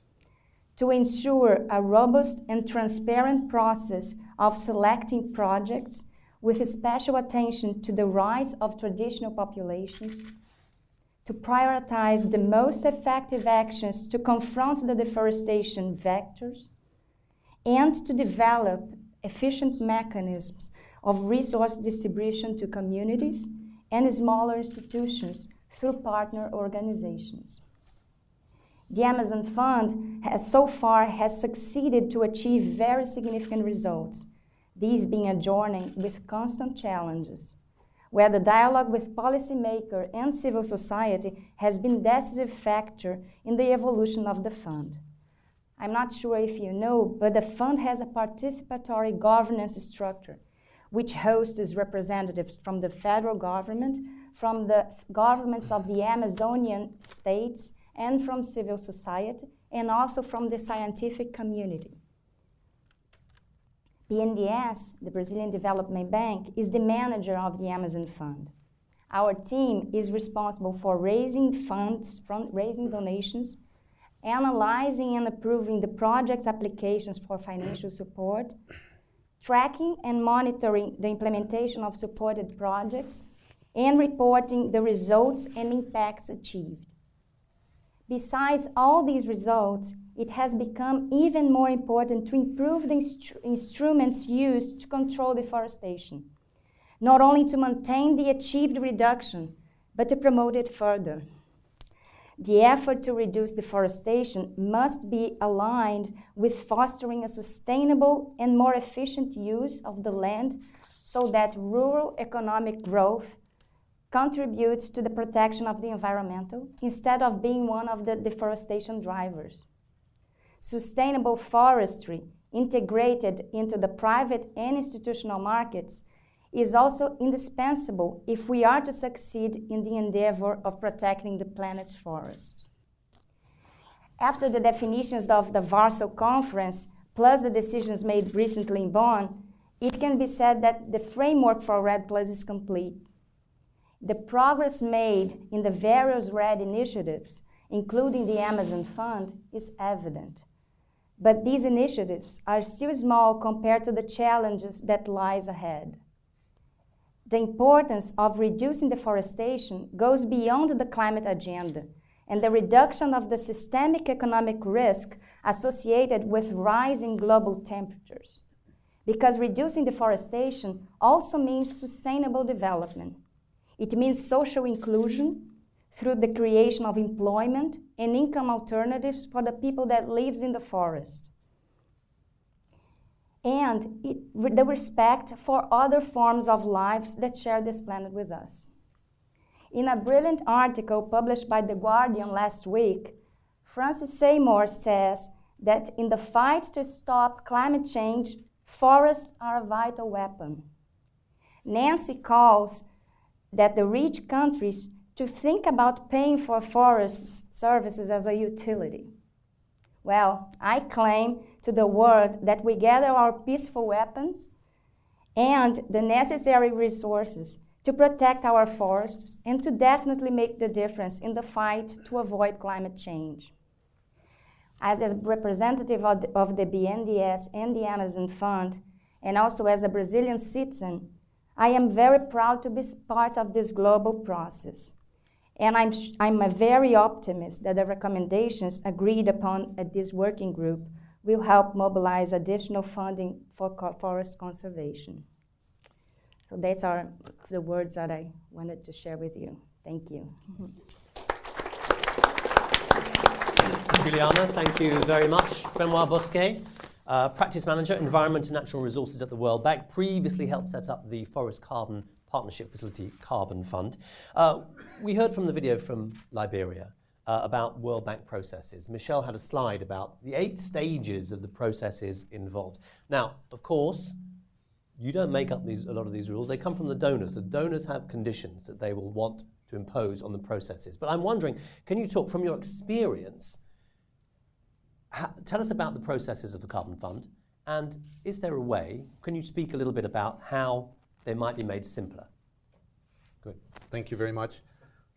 to ensure a robust and transparent process of selecting projects with special attention to the rights of traditional populations, to prioritize the most effective actions to confront the deforestation vectors, and to develop efficient mechanisms of resource distribution to communities and smaller institutions through partner organizations. The Amazon Fund has succeeded to achieve very significant results, these being a journey with constant challenges, where the dialogue with policymakers and civil society has been a decisive factor in the evolution of the fund. I'm not sure if you know, but the fund has a participatory governance structure, which hosts representatives from the federal government, from the governments of the Amazonian states, and from civil society, and also from the scientific community. BNDES, the Brazilian Development Bank, is the manager of the Amazon Fund. Our team is responsible for raising funds, raising donations, analyzing and approving the project's applications for financial support, tracking and monitoring the implementation of supported projects, and reporting the results and impacts achieved. Besides all these results, it has become even more important to improve the instruments used to control deforestation, not only to maintain the achieved reduction, but to promote it further. The effort to reduce deforestation must be aligned with fostering a sustainable and more efficient use of the land so that rural economic growth contributes to the protection of the environment instead of being one of the deforestation drivers. Sustainable forestry integrated into the private and institutional markets is also indispensable if we are to succeed in the endeavor of protecting the planet's forests. After the definitions of the Warsaw Conference, plus the decisions made recently in Bonn, it can be said that the framework for REDD+ is complete. The progress made in the various REDD initiatives, including the Amazon Fund, is evident. But these initiatives are still small compared to the challenges that lies ahead. The importance of reducing deforestation goes beyond the climate agenda and the reduction of the systemic economic risk associated with rising global temperatures. Because reducing deforestation also means sustainable development. It means social inclusion through the creation of employment and income alternatives for the people that lives in the forest. And the respect for other forms of lives that share this planet with us. In a brilliant article published by The Guardian last week, Francis Seymour says that in the fight to stop climate change, forests are a vital weapon. Nancy calls that the rich countries to think about paying for forest services as a utility. Well, I claim to the world that we gather our peaceful weapons and the necessary resources to protect our forests and to definitely make the difference in the fight to avoid climate change. As a representative of the BNDES and the Amazon Fund, and also as a Brazilian citizen, I am very proud to be part of this global process. And I'm a very optimist that the recommendations agreed upon at this working group will help mobilize additional funding for forest conservation. So those are the words that I wanted to share with you. Thank you. Juliana, thank you very much. Benoit Bosquet, Practice Manager, Environment and Natural Resources at the World Bank, previously helped set up the Forest Carbon Partnership Facility Carbon Fund. We heard from the video from Liberia about World Bank processes. Michelle had a slide about the 8 stages of the processes involved. Now, of course, you don't make up a lot of these rules. They come from the donors. The donors have conditions that they will want to impose on the processes. But I'm wondering, can you talk from your experience, tell us about the processes of the Carbon Fund, and is there a way, can you speak a little bit about how they might be made simpler? Good. Thank you very much.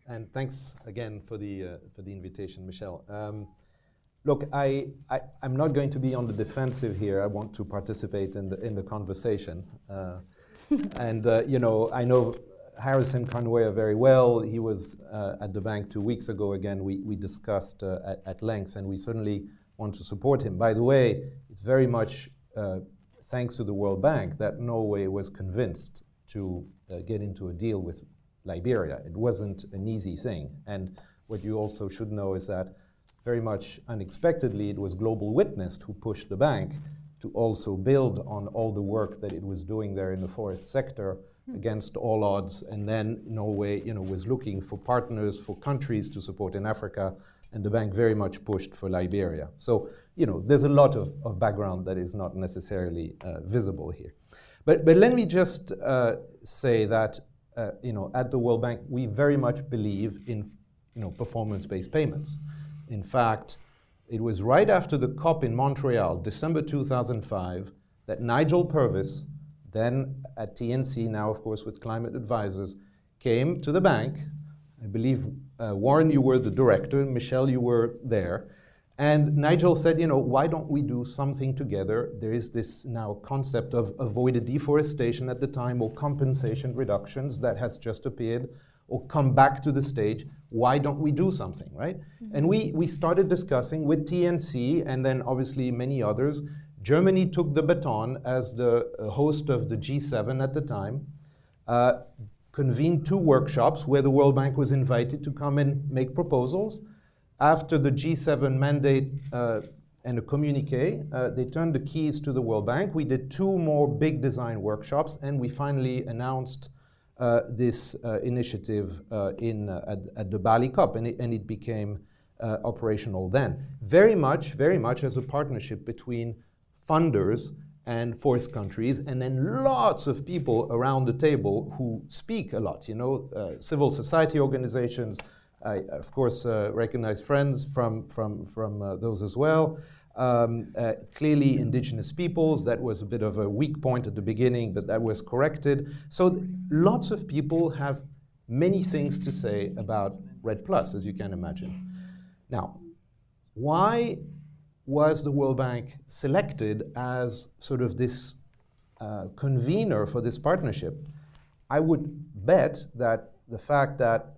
And thanks again for the invitation, Michelle. Look, I'm not going to be on the defensive here. I want to participate in the conversation. And you know, I know Harrison Karnwea very well. He was at the bank 2 weeks ago. Again, we discussed at length, and we certainly want to support him. By the way, it's very much thanks to the World Bank that Norway was convinced to get into a deal with Liberia. It wasn't an easy thing. And what you also should know is that very much unexpectedly, it was Global Witness who pushed the bank to also build on all the work that it was doing there in the forest sector against all odds. And then Norway, you know, was looking for partners, for countries to support in Africa, and the bank very much pushed for Liberia. So, you know, there's a lot of background that is not necessarily visible here. But let me just say that, you know, at the World Bank, we very much believe in, you know, performance-based payments. In fact, It was right after the COP in Montreal, December 2005, that Nigel Purvis, then at TNC, now of course with Climate Advisors, came to the bank. I believe, Warren, you were the director, Michelle, you were there. And Nigel said, why don't we do something together? There is this now concept of avoided deforestation at the time, or compensation reductions that has just appeared, or come back to the stage. Why don't we do something, right? Mm-hmm. And we started discussing with TNC, and then obviously many others. Germany took the baton as the host of the G7 at the time, convened 2 workshops where the World Bank was invited to come and make proposals. After the G7 mandate and a communique, they turned the keys to the World Bank. We did 2 more big design workshops, and we finally announced this initiative at the Bali COP, and it became operational then. Very much as a partnership between funders and forest countries, and then lots of people around the table who speak a lot, civil society organizations. I, of course, recognize friends from those as well. Clearly, indigenous peoples, that was a bit of a weak point at the beginning, but that was corrected. So lots of people have many things to say about REDD+, as you can imagine. Now, why was the World Bank selected as sort of this convener for this partnership? I would bet that the fact that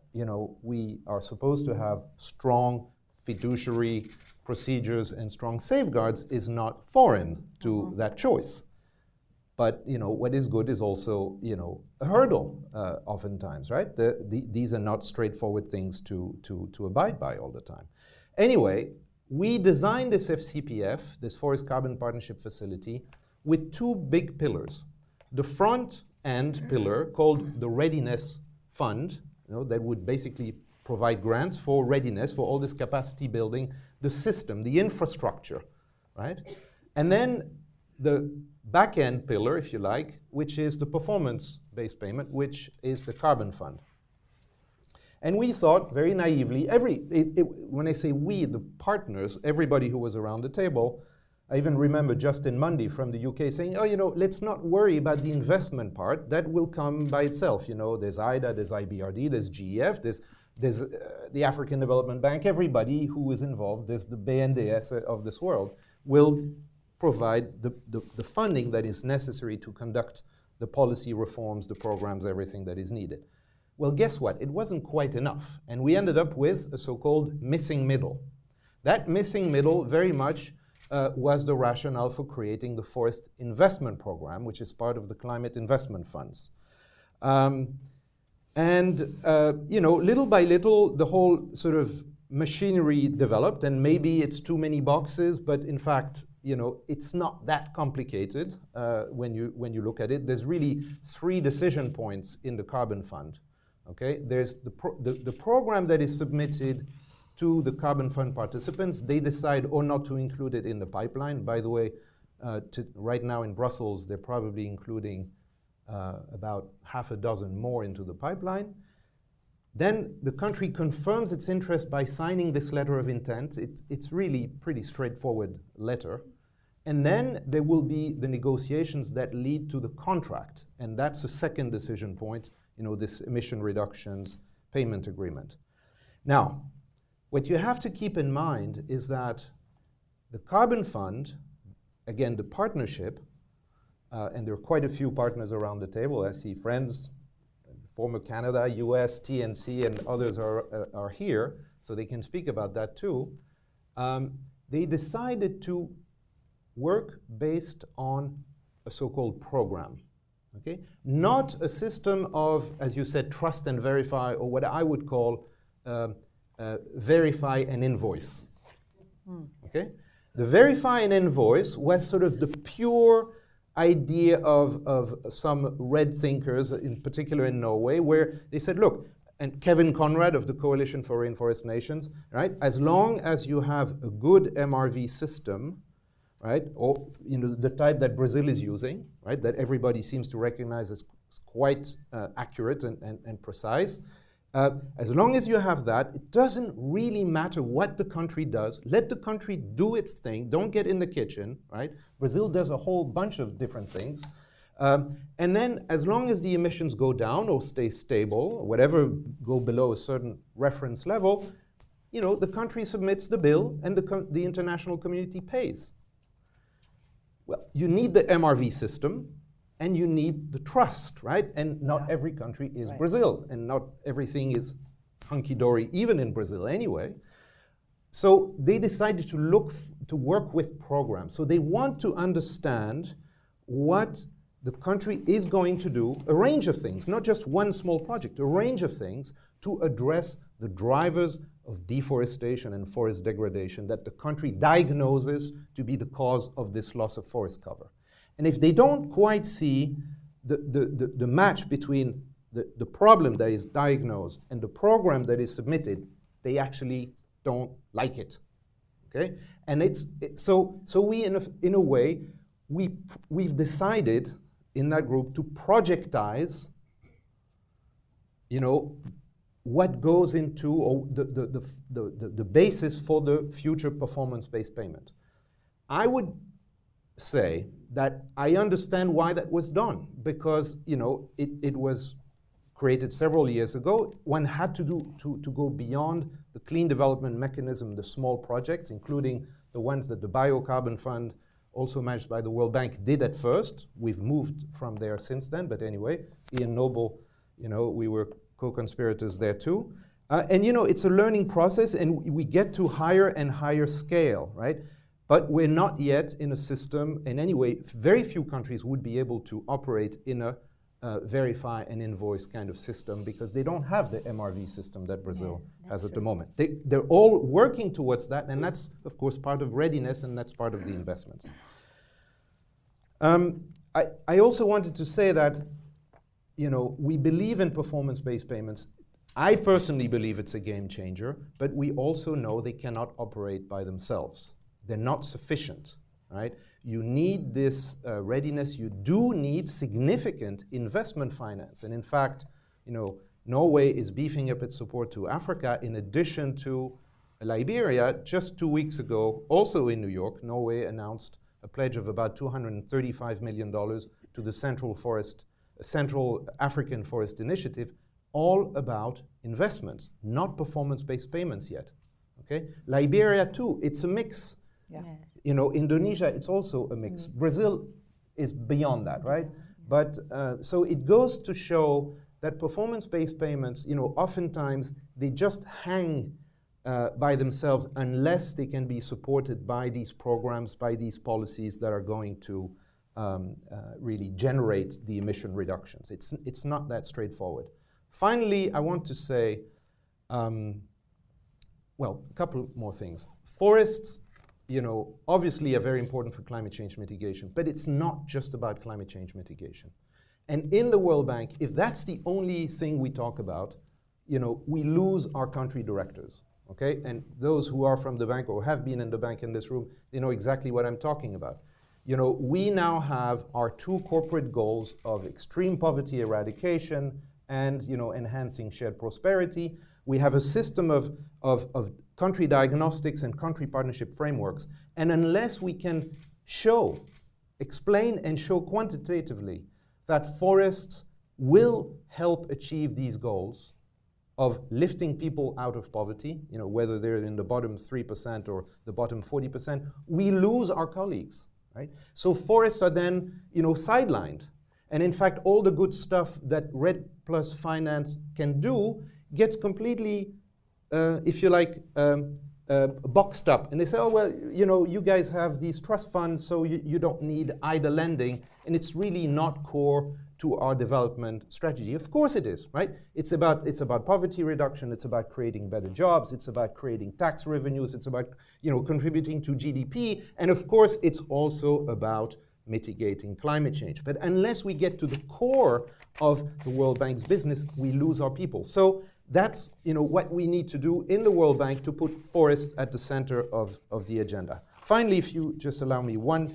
we are supposed to have strong fiduciary procedures and strong safeguards is not foreign to that choice. But what is good is also a hurdle oftentimes, right? These are not straightforward things to abide by all the time. Anyway, we designed this FCPF, this Forest Carbon Partnership Facility, with 2 big pillars. The front end pillar, called the Readiness Fund, that would basically provide grants for readiness, for all this capacity building, the system, the infrastructure, right? And then the back end pillar, if you like, which is the performance-based payment, which is the carbon fund. And we thought very naively, when I say we, the partners, everybody who was around the table, I even remember Justin Mundy from the UK saying, let's not worry about the investment part. That will come by itself. There's IDA, there's IBRD, there's GEF, there's the African Development Bank. Everybody who is involved, there's the BNDES of this world, will provide the funding that is necessary to conduct the policy reforms, the programs, everything that is needed. Well, guess what? It wasn't quite enough. And we ended up with a so-called missing middle. That missing middle very much was the rationale for creating the Forest Investment Program, which is part of the Climate Investment Funds. Little by little, the whole sort of machinery developed, and maybe it's too many boxes, but in fact, it's not that complicated when you look at it. There's really 3 decision points in the carbon fund. Okay, there's the program that is submitted to the carbon fund participants. They decide or not to include it in the pipeline. By the way, right now in Brussels, they're probably including about half a dozen more into the pipeline. Then the country confirms its interest by signing this letter of intent. It's really pretty straightforward letter. And then there will be the negotiations that lead to the contract. And that's a second decision point, this emission reductions payment agreement. Now, what you have to keep in mind is that the carbon fund, again, the partnership, and there are quite a few partners around the table. I see friends, former Canada, US, TNC, and others are here, so they can speak about that too. They decided to work based on a so-called program. Okay? Not a system of, as you said, trust and verify, or what I would call verify and invoice. Okay? The verify and invoice was sort of the pure idea of some red thinkers, in particular in Norway, where they said, look, and Kevin Conrad of the Coalition for Rainforest Nations, right? As long as you have a good MRV system, right, or the type that Brazil is using, right, that everybody seems to recognize as quite accurate and precise, As long as you have that, it doesn't really matter what the country does. Let the country do its thing. Don't get in the kitchen, right? Brazil does a whole bunch of different things. And then as long as the emissions go down or stay stable, or whatever, go below a certain reference level, you know, the country submits the bill and the international community pays. Well, you need the MRV system and you need the trust, right? And not every country is Brazil, and not everything is hunky-dory, even in Brazil anyway. So they decided to work with programs. So they want to understand what the country is going to do, a range of things, not just one small project, a range of things to address the drivers of deforestation and forest degradation that the country diagnoses to be the cause of this loss of forest cover. And if they don't quite see the match between the problem that is diagnosed and the program that is submitted, they actually don't like it. Okay? And so we in a way we've decided in that group to projectize, you know, what goes into or the basis for the future performance-based payment. I would say that I understand why that was done, because, you know, it was created several years ago. One had to go beyond the clean development mechanism, the small projects, including the ones that the Biocarbon Fund, also managed by the World Bank, did at first. We've moved from there since then, but anyway, Ian Noble, you know, we were co-conspirators there too. And you know, it's a learning process, and we get to higher and higher scale, right? But we're not yet in a system, in any way, very few countries would be able to operate in a verify and invoice kind of system, because they don't have the MRV system that Brazil has at the moment. They're all working towards that, and that's, of course, part of readiness, and that's part of the investments. I also wanted to say that, you know, we believe in performance-based payments. I personally believe it's a game changer, but we also know they cannot operate by themselves. They're not sufficient, right? You need this readiness. You do need significant investment finance. And in fact, you know, Norway is beefing up its support to Africa in addition to Liberia. Just 2 weeks ago, also in New York, Norway announced a pledge of about $235 million to the Central African Forest Initiative, all about investments, not performance-based payments yet. Okay? Liberia too, it's a mix. Yeah. You know, Indonesia, it's also a mix. Brazil is beyond that, right? But so it goes to show that performance-based payments, you know, oftentimes they just hang by themselves unless they can be supported by these programs, by these policies that are going to really generate the emission reductions. It's not that straightforward. Finally, I want to say, well, a couple more things. Forests, you know, obviously are very important for climate change mitigation, but it's not just about climate change mitigation. And in the World Bank, if that's the only thing we talk about, you know, we lose our country directors, okay? And those who are from the bank or have been in the bank in this room, they know exactly what I'm talking about. You know, we now have our two corporate goals of extreme poverty eradication and, you know, enhancing shared prosperity. We have a system of country diagnostics and country partnership frameworks. And unless we can explain and show quantitatively that forests will help achieve these goals of lifting people out of poverty, you know, whether they're in the bottom 3% or the bottom 40%, we lose our colleagues, right? So forests are then, you know, sidelined. And in fact, all the good stuff that REDD+ finance can do gets completely, if you like, boxed up. And they say, oh, well, you know, you guys have these trust funds, so you don't need either lending. And it's really not core to our development strategy. Of course it is, right? It's about poverty reduction. It's about creating better jobs. It's about creating tax revenues. It's about, you know, contributing to GDP. And of course, it's also about mitigating climate change. But unless we get to the core of the World Bank's business, we lose our people. So that's, you know, what we need to do in the World Bank to put forests at the center of the agenda. Finally, if you just allow me one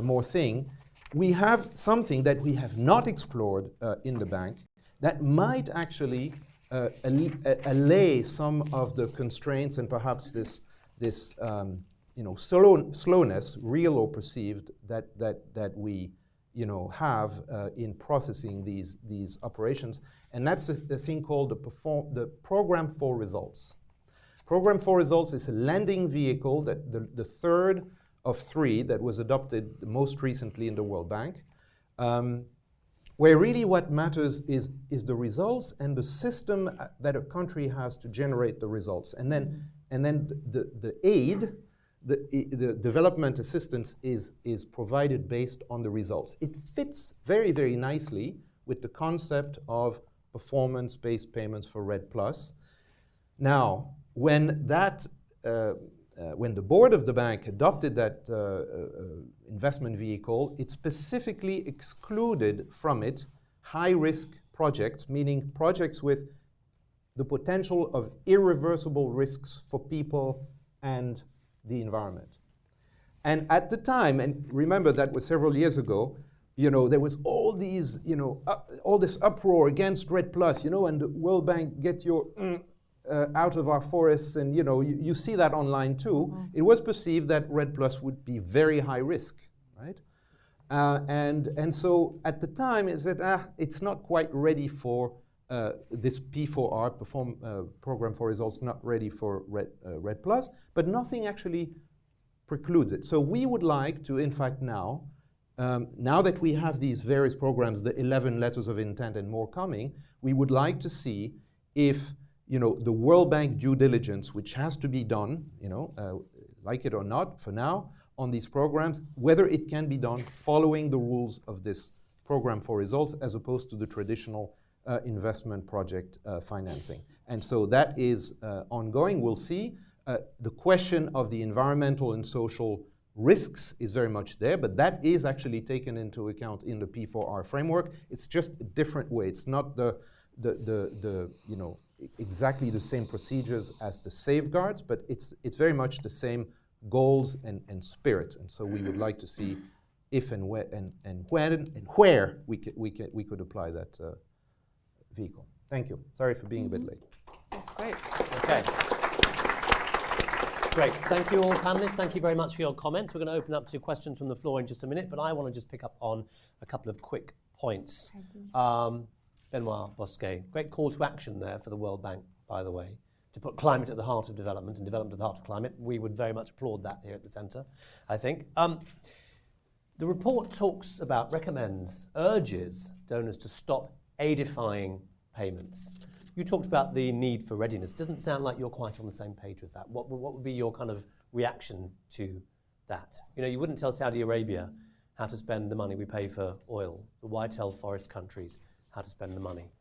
more thing, we have something that we have not explored in the bank that might actually allay some of the constraints and perhaps this slowness, real or perceived, that we have in processing these operations, and that's the thing called the Program for Results. Program for Results is a lending vehicle that the third of three that was adopted most recently in the World Bank, where really what matters is the results and the system that a country has to generate the results, and then the aid. The development assistance is provided based on the results. It fits very, very nicely with the concept of performance-based payments for REDD+. Now, when the board of the bank adopted that investment vehicle, it specifically excluded from it high-risk projects, meaning projects with the potential of irreversible risks for people and the environment. And at the time, and remember that was several years ago, there was all these, all this uproar against REDD+, and the World Bank, get your out of our forests, and you see that online too. Mm-hmm. It was perceived that REDD+ would be very high risk, right? And so at the time it said, it's not quite ready for this P4R, Program for Results, not ready for REDD+, but nothing actually precludes it. So we would like to, in fact, now that we have these various programs, the 11 letters of intent and more coming, we would like to see if the World Bank due diligence, which has to be done, like it or not, for now, on these programs, whether it can be done following the rules of this Program for Results as opposed to the traditional investment project financing. And so that is ongoing. We'll see. The question of the environmental and social risks is very much there, but that is actually taken into account in the P4R framework. It's just a different way. It's not the exactly the same procedures as the safeguards, but it's very much the same goals and spirit. And so we would like to see if and where and when and where we could apply that vehicle. Thank you. Sorry for being a bit late. That's great. Okay. Great. Thank you all, panelists. Thank you very much for your comments. We're going to open up to questions from the floor in just a minute, but I want to just pick up on a couple of quick points. Benoit, Bosquet, great call to action there for the World Bank, by the way, to put climate at the heart of development and development at the heart of climate. We would very much applaud that here at the centre, I think. The report recommends, urges donors to stop aidifying payments. You talked about the need for readiness. Doesn't sound like you're quite on the same page with that. What would be your kind of reaction to that? You wouldn't tell Saudi Arabia how to spend the money we pay for oil, but why tell forest countries how to spend the money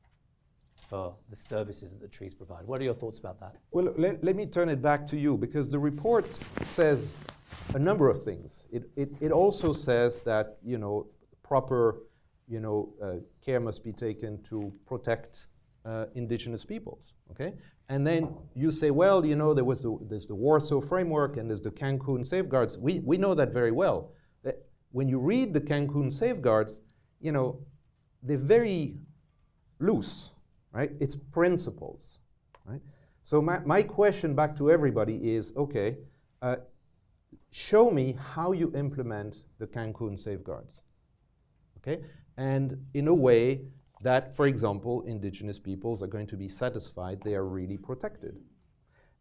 for the services that the trees provide? What are your thoughts about that? Well, let me turn it back to you, because the report says a number of things. It also says that proper care must be taken to protect indigenous peoples. Okay, and then you say, well, there's the Warsaw Framework and there's the Cancun Safeguards. We know that very well. That when you read the Cancun Safeguards, they're very loose, right? It's principles, right? So my question back to everybody is, okay, show me how you implement the Cancun Safeguards, okay? And in a way that, for example, indigenous peoples are going to be satisfied they are really protected.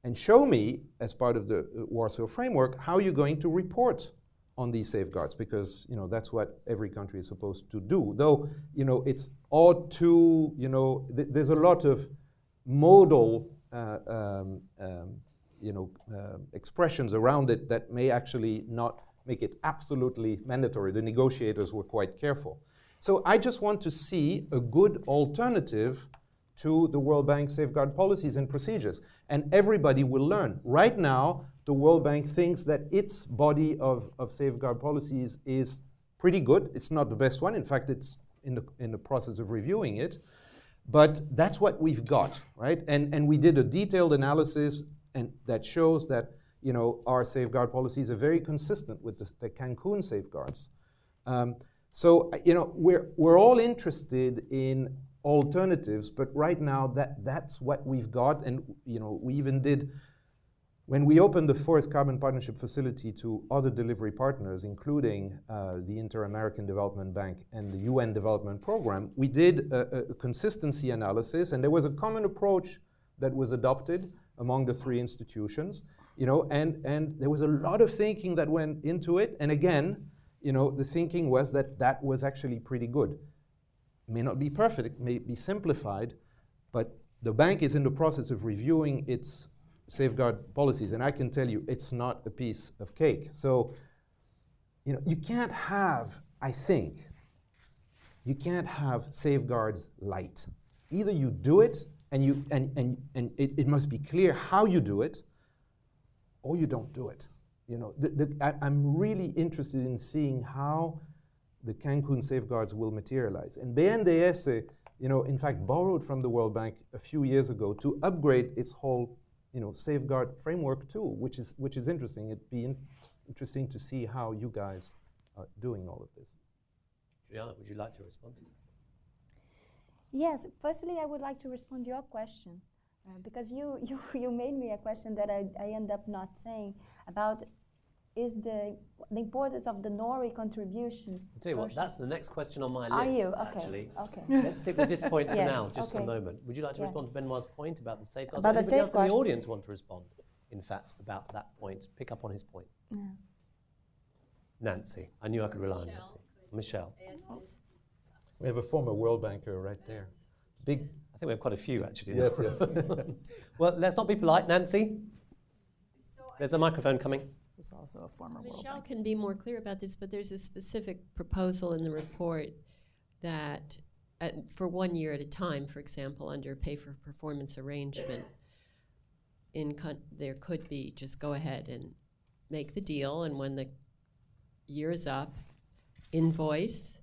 And show me, as part of the Warsaw Framework, how you're going to report on these safeguards, because that's what every country is supposed to do. Though it's odd to there's a lot of modal expressions around it that may actually not make it absolutely mandatory. The negotiators were quite careful. So I just want to see a good alternative to the World Bank safeguard policies and procedures, and everybody will learn. Right now, the World Bank thinks that its body of safeguard policies is pretty good. It's not the best one. In fact, it's in the process of reviewing it. But that's what we've got, right? And we did a detailed analysis and that shows that our safeguard policies are very consistent with the Cancun safeguards. So we're all interested in alternatives, but right now that's what we've got. And we even did, when we opened the Forest Carbon Partnership Facility to other delivery partners, including the Inter-American Development Bank and the UN Development Program, we did a consistency analysis, and there was a common approach that was adopted among the three institutions, and there was a lot of thinking that went into it. And again, the thinking was that was actually pretty good. It may not be perfect, it may be simplified, but the bank is in the process of reviewing its safeguard policies, and I can tell you it's not a piece of cake. So, you can't have, I think, you can't have safeguards light. Either you do it, and it must be clear how you do it, or you don't do it. I'm really interested in seeing how the Cancun safeguards will materialize. And BNDES, in fact, borrowed from the World Bank a few years ago to upgrade its whole safeguard framework too, which is interesting. It'd be interesting to see how you guys are doing all of this. Juliana, would you like to respond? Yes, firstly, I would like to respond to your question, because you made me a question that I end up not saying about is the importance of the Norway contribution. I'll tell you what, that's the next question on my Are list, you? Okay. actually. Okay. Let's stick with this point for Yes, now, just okay. a moment. Would you like to respond to Benoit's point about the safeguards? About the Anybody else in the safeguards? audience want to respond, in fact, about that point? Pick up on his point. Yeah. Nancy. I knew I could rely on Nancy. Michelle. We have a former World Banker right there. Big. I think we have quite a few, actually. Yes, yes. Well, let's not be polite. Nancy? There's a microphone coming. Who's also a former World Michelle Bank. can be more clear about this, but there's a specific proposal in the report that for 1 year at a time, for example, under a pay-for-performance arrangement, there could be just go ahead and make the deal, and when the year is up, invoice,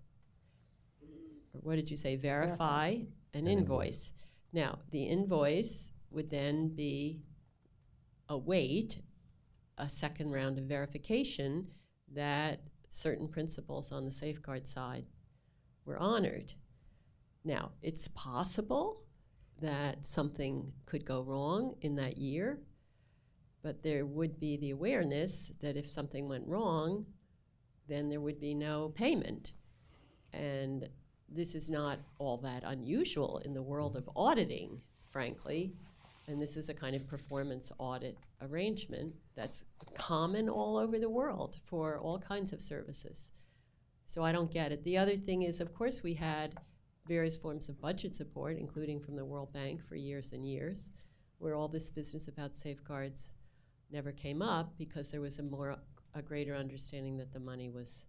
or what did you say, verify an invoice. Now, the invoice would then be await a second round of verification that certain principles on the safeguard side were honored. Now, it's possible that something could go wrong in that year, but there would be the awareness that if something went wrong, then there would be no payment. And this is not all that unusual in the world of auditing, frankly. And this is a kind of performance audit arrangement that's common all over the world for all kinds of services. So I don't get it. The other thing is, of course, we had various forms of budget support, including from the World Bank for years and years, where all this business about safeguards never came up because there was a greater understanding that the money was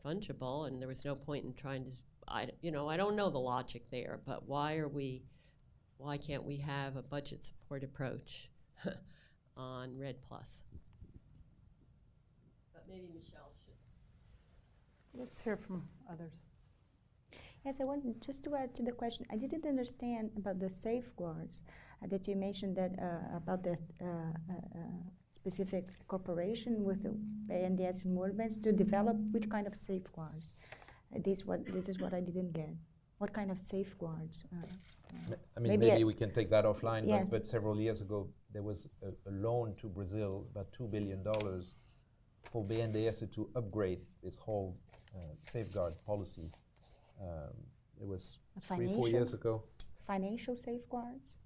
fungible, and there was no point in trying to, I don't know the logic there, but why can't we have a budget support approach on Red Plus? But maybe Michelle should. Let's hear from others. Yes, I want just to add to the question. I didn't understand about the safeguards that you mentioned that about the specific cooperation with the BNDES and World Bank to develop which kind of safeguards. This is what I didn't get. What kind of safeguards? I mean, maybe we can take that offline, yes. but several years ago, there was a loan to Brazil, about $2 billion, for BNDES to upgrade its whole safeguard policy. It was 3-4 years ago. Financial safeguards?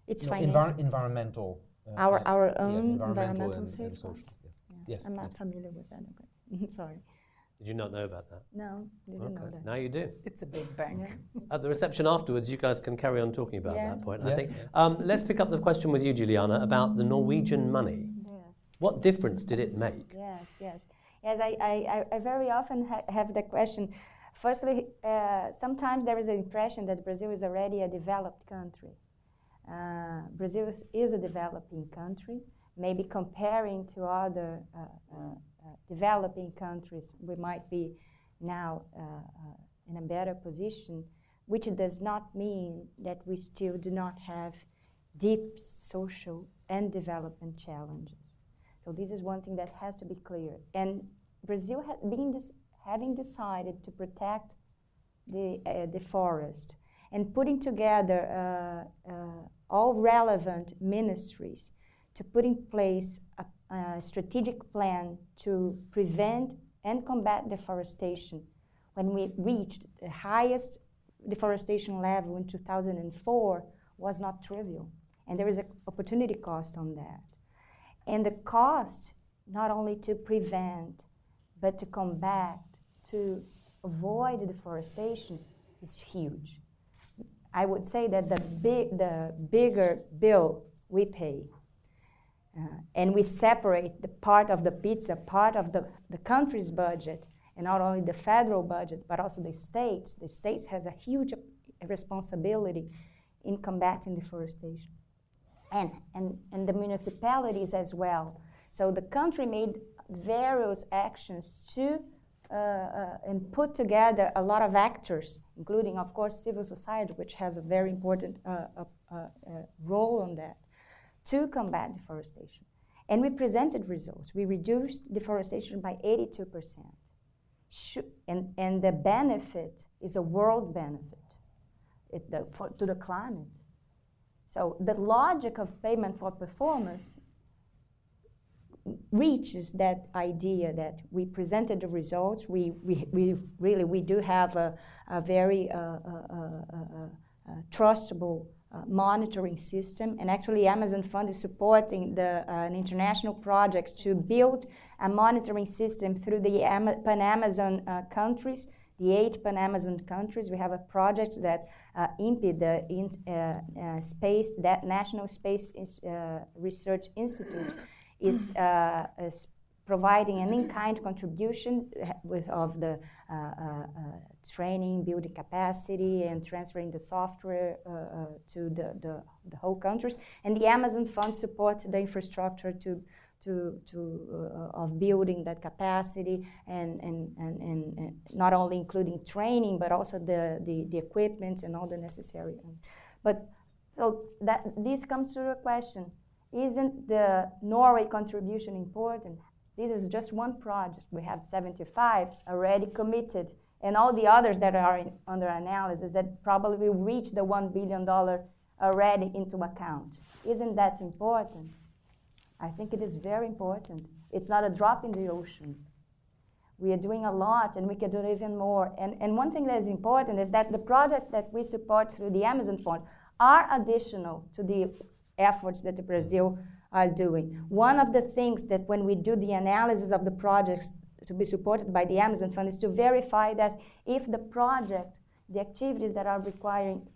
It's no, financial. Environmental. Our own yes, environmental and safeguards? social, yeah. Yes. I'm not familiar with that. Okay. Sorry. Did you not know about that? No, didn't know that. Now you do. It's a big bank. Yeah. At the reception afterwards, you guys can carry on talking about that Yes. point, Yes. I think. Let's pick up the question with you, Juliana, about the Norwegian money. Yes. What difference did it make? Yes. I very often have the question. Firstly, sometimes there is an impression that Brazil is already a developed country. Brazil is a developing country. Maybe comparing to other developing countries, we might be now in a better position, which does not mean that we still do not have deep social and development challenges. So this is one thing that has to be clear. And Brazil having decided to protect the forest and putting together all relevant ministries to put in place a strategic plan to prevent and combat deforestation. When we reached the highest deforestation level in 2004 was not trivial. And there is an opportunity cost on that. And the cost, not only to prevent, but to combat, to avoid deforestation, is huge. I would say that the bigger bill we pay, and we separate the part of the pizza, part of the country's budget, and not only the federal budget, but also the states. The states has a huge responsibility in combating deforestation. And the municipalities as well. So the country made various actions to and put together a lot of actors, including, of course, civil society, which has a very important role on that, to combat deforestation. And we presented results. We reduced deforestation by 82%. And the benefit is a world benefit to the climate. So the logic of payment for performance reaches that idea that we presented the results. We do have a very trustable monitoring system, and actually Amazon Fund is supporting an international project to build a monitoring system through the Pan-Amazon countries. The 8 Pan-Amazon countries, we have a project that INPE, that National Space Research Institute, is providing an in-kind contribution of the training, building capacity, and transferring the software to the whole countries. And the Amazon Fund supports the infrastructure of building that capacity, and not only including training, but also the equipment and all the necessary. But so this comes to the question: isn't the Norway contribution important? This is just one project. We have 75 already committed, and all the others that are under analysis that probably will reach the $1 billion already into account. Isn't that important? I think it is very important. It's not a drop in the ocean. We are doing a lot, and we can do even more. And one thing that is important is that the projects that we support through the Amazon Fund are additional to the efforts that Brazil are doing. One of the things that when we do the analysis of the projects to be supported by the Amazon Fund is to verify that if the project, the activities that are requiring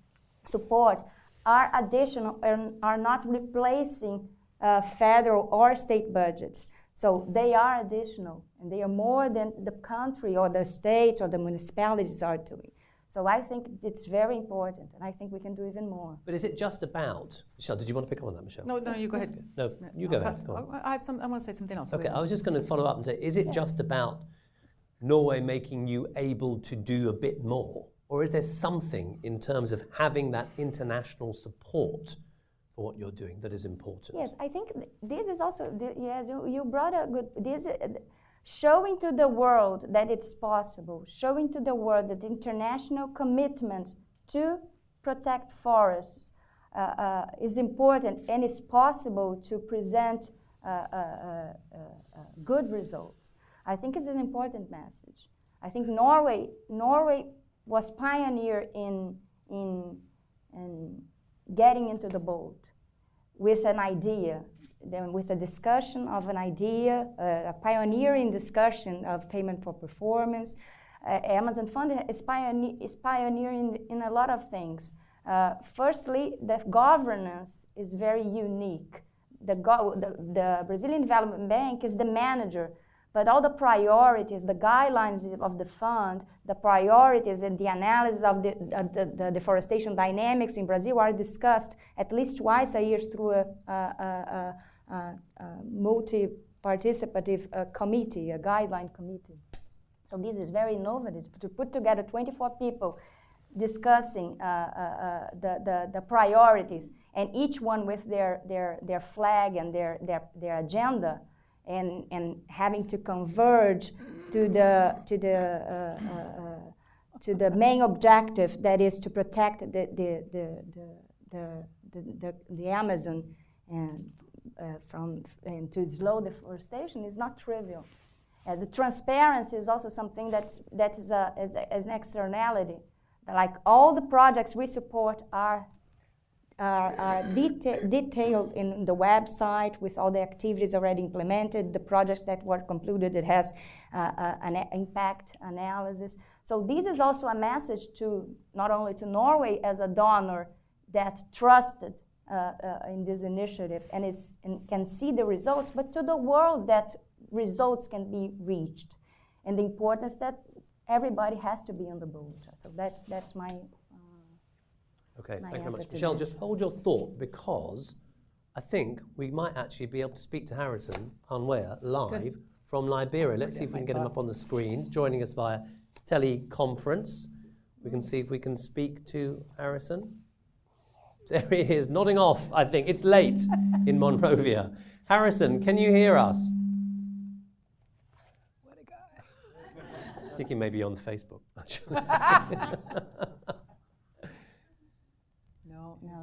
support are additional and are not replacing federal or state budgets. So they are additional, and they are more than the country or the states or the municipalities are doing. So I think it's very important, and I think we can do even more. But is it just about, Michelle, did you want to pick up on that, Michelle? No, you go ahead. No, you go ahead. Go on. I want to say something else. Okay, I was just going to follow up and say, is it just about Norway making you able to do a bit more? Or is there something in terms of having that international support for what you're doing that is important? Yes, I think this is also, yes, you brought a good, showing to the world that it's possible, showing to the world that international commitment to protect forests is important and is possible to present good results. I think it's an important message. I think Norway was pioneer in getting into the boat with an idea, then with a discussion of an idea, a pioneering discussion of payment for performance. Amazon Fund is pioneering in a lot of things. Firstly, the governance is very unique. The Brazilian Development Bank is the manager, but all the priorities, the guidelines of the fund, the priorities and the analysis of the deforestation dynamics in Brazil are discussed at least twice a year through a multi-participative committee, a guideline committee. So this is very innovative, to put together 24 people discussing the priorities, and each one with their flag and their agenda, and having to converge to the to the main objective, that is to protect the Amazon and and to slow deforestation, is not trivial. The transparency is also something that is an externality. Like all the projects we support are detailed in the website with all the activities already implemented, the projects that were concluded. It has an impact analysis. So this is also a message to not only to Norway as a donor that trusted in this initiative and can see the results, but to the world that results can be reached, and the importance that everybody has to be on the boat. So that's my Okay, my thank you very answer much. to Michelle, this. just hold your thought, because I think we might actually be able to speak to Harrison Karnwea live from Liberia. Let's see if we can get him up on the screen, joining us via teleconference. We can see if we can speak to Harrison. There he is, nodding off, I think. It's late in Monrovia. Harrison, can you hear us? What a guy. I think he may be on Facebook, actually.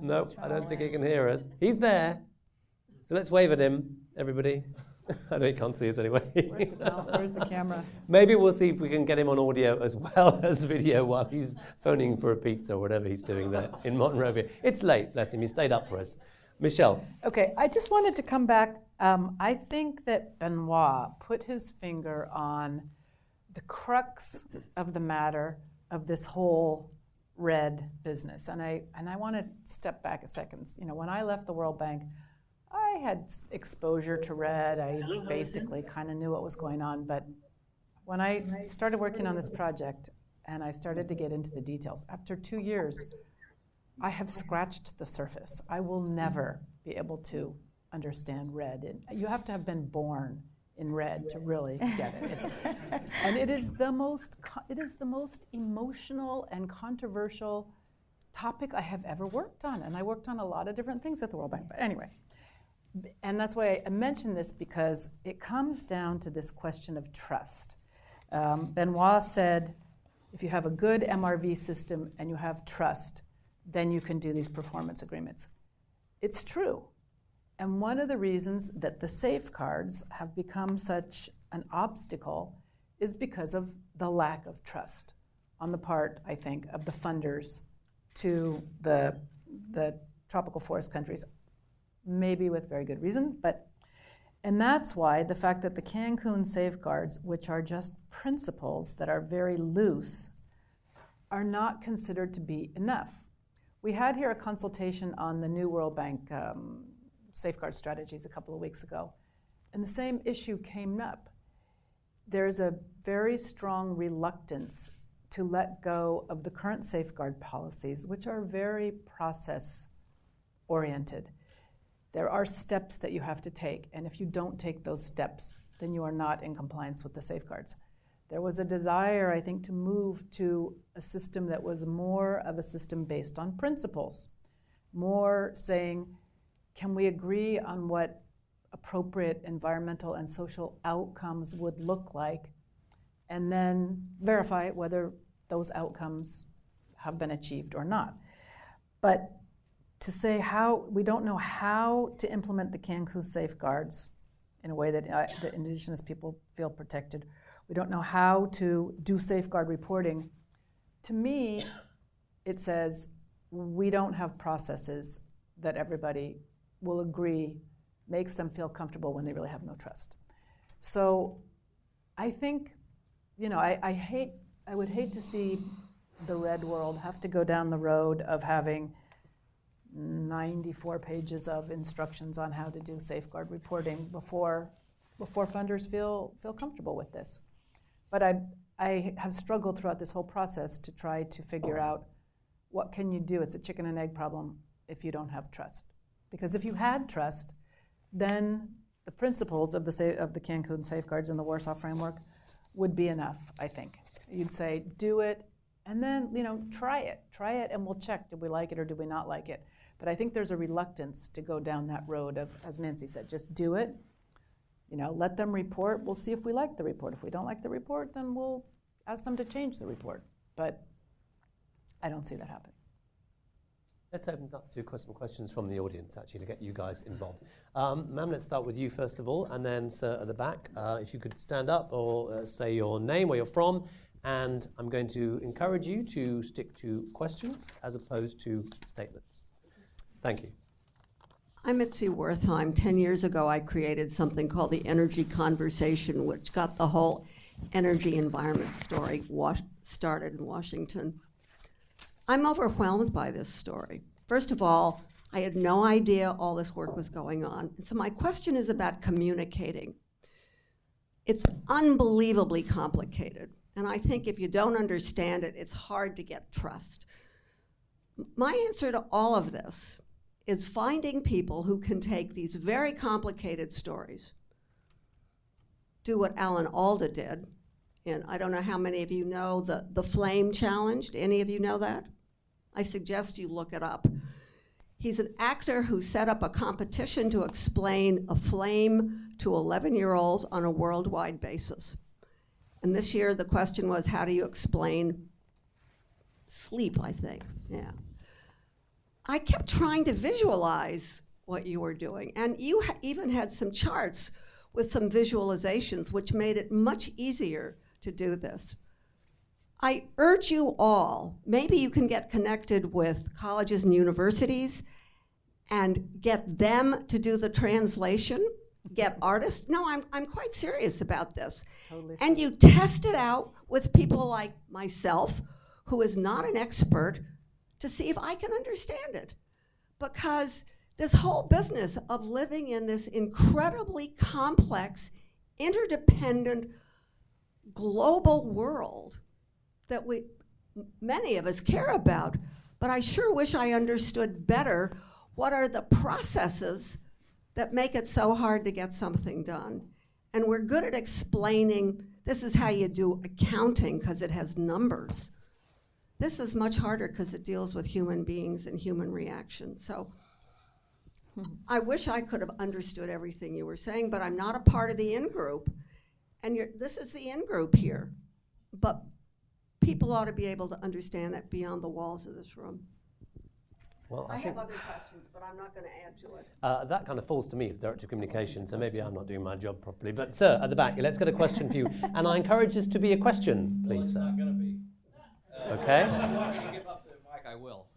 No, I don't think he can hear us. He's there. So let's wave at him, everybody. I know he can't see us anyway. Where's the camera? Maybe we'll see if we can get him on audio as well as video while he's phoning for a pizza or whatever he's doing there in Monrovia. It's late, bless him. He stayed up for us. Michelle. Okay, I just wanted to come back. I think that Benoit put his finger on the crux of the matter of this whole red business. And I want to step back a second. You know, when I left the World Bank, I had exposure to red. I basically kind of knew what was going on. But when I started working on this project and I started to get into the details, after 2 years, I have scratched the surface. I will never be able to understand red. You have to have been born in red to really get it. And it is the most emotional and controversial topic I have ever worked on. And I worked on a lot of different things at the World Bank. But anyway, and that's why I mention this, because it comes down to this question of trust. Benoit said, if you have a good MRV system and you have trust, then you can do these performance agreements. It's true. And one of the reasons that the safeguards have become such an obstacle is because of the lack of trust on the part, I think, of the funders to the tropical forest countries, maybe with very good reason. And that's why the fact that the Cancun safeguards, which are just principles that are very loose, are not considered to be enough. We had here a consultation on the new World Bank safeguard strategies a couple of weeks ago, and the same issue came up. There's a very strong reluctance to let go of the current safeguard policies, which are very process-oriented. There are steps that you have to take, and if you don't take those steps, then you are not in compliance with the safeguards. There was a desire, I think, to move to a system that was more of a system based on principles, more saying, can we agree on what appropriate environmental and social outcomes would look like, and then verify whether those outcomes have been achieved or not. But to say how, we don't know how to implement the Cancun safeguards in a way that the indigenous people feel protected. We don't know how to do safeguard reporting. To me, it says we don't have processes that everybody will agree makes them feel comfortable when they really have no trust. So I think, you know, I would hate to see the red world have to go down the road of having 94 pages of instructions on how to do safeguard reporting before funders feel comfortable with this. But I have struggled throughout this whole process to try to figure out what can you do. It's a chicken and egg problem if you don't have trust. Because if you had trust, then the principles of the Cancun safeguards and the Warsaw Framework would be enough, I think. You'd say, do it, and then, you know, try it, and we'll check, did we like it or did we not like it? But I think there's a reluctance to go down that road of, as Nancy said, just do it, you know, let them report, we'll see if we like the report. If we don't like the report, then we'll ask them to change the report. But I don't see that happening. Let's open it up to some questions from the audience, actually, to get you guys involved. Ma'am, let's start with you first of all, and then sir at the back. If you could stand up or say your name, where you're from, and I'm going to encourage you to stick to questions as opposed to statements. Thank you. I'm Mitzi Wertheim. 10 years ago, I created something called the Energy Conversation, which got the whole energy environment story started in Washington. I'm overwhelmed by this story. First of all, I had no idea all this work was going on. And so my question is about communicating. It's unbelievably complicated. And I think if you don't understand it, it's hard to get trust. My answer to all of this is finding people who can take these very complicated stories, do what Alan Alda did, and I don't know how many of you know the Flame Challenge. Do any of you know that? I suggest you look it up. He's an actor who set up a competition to explain a flame to 11-year-olds on a worldwide basis. And this year the question was, how do you explain sleep, I think, yeah. I kept trying to visualize what you were doing, and you even had some charts with some visualizations, which made it much easier to do this. I urge you all, maybe you can get connected with colleges and universities and get them to do the translation, get artists. No, I'm quite serious about this. Totally. And you test it out with people like myself, who is not an expert, to see if I can understand it. Because this whole business of living in this incredibly complex, interdependent, global world that many of us care about, but I sure wish I understood better what are the processes that make it so hard to get something done. And we're good at explaining, this is how you do accounting because it has numbers. This is much harder because it deals with human beings and human reactions. So I wish I could have understood everything you were saying, but I'm not a part of the in-group. And this is the in-group here. But people ought to be able to understand that beyond the walls of this room. Well, I have other questions, but I'm not going to add to it. That kind of falls to me as Director of Communication, so maybe I'm not doing my job properly. But sir, at the back, let's get a question for you. And I encourage this to be a question, please, sir. Well, it's not going to be. Okay. If you want me to give up the mic, I will.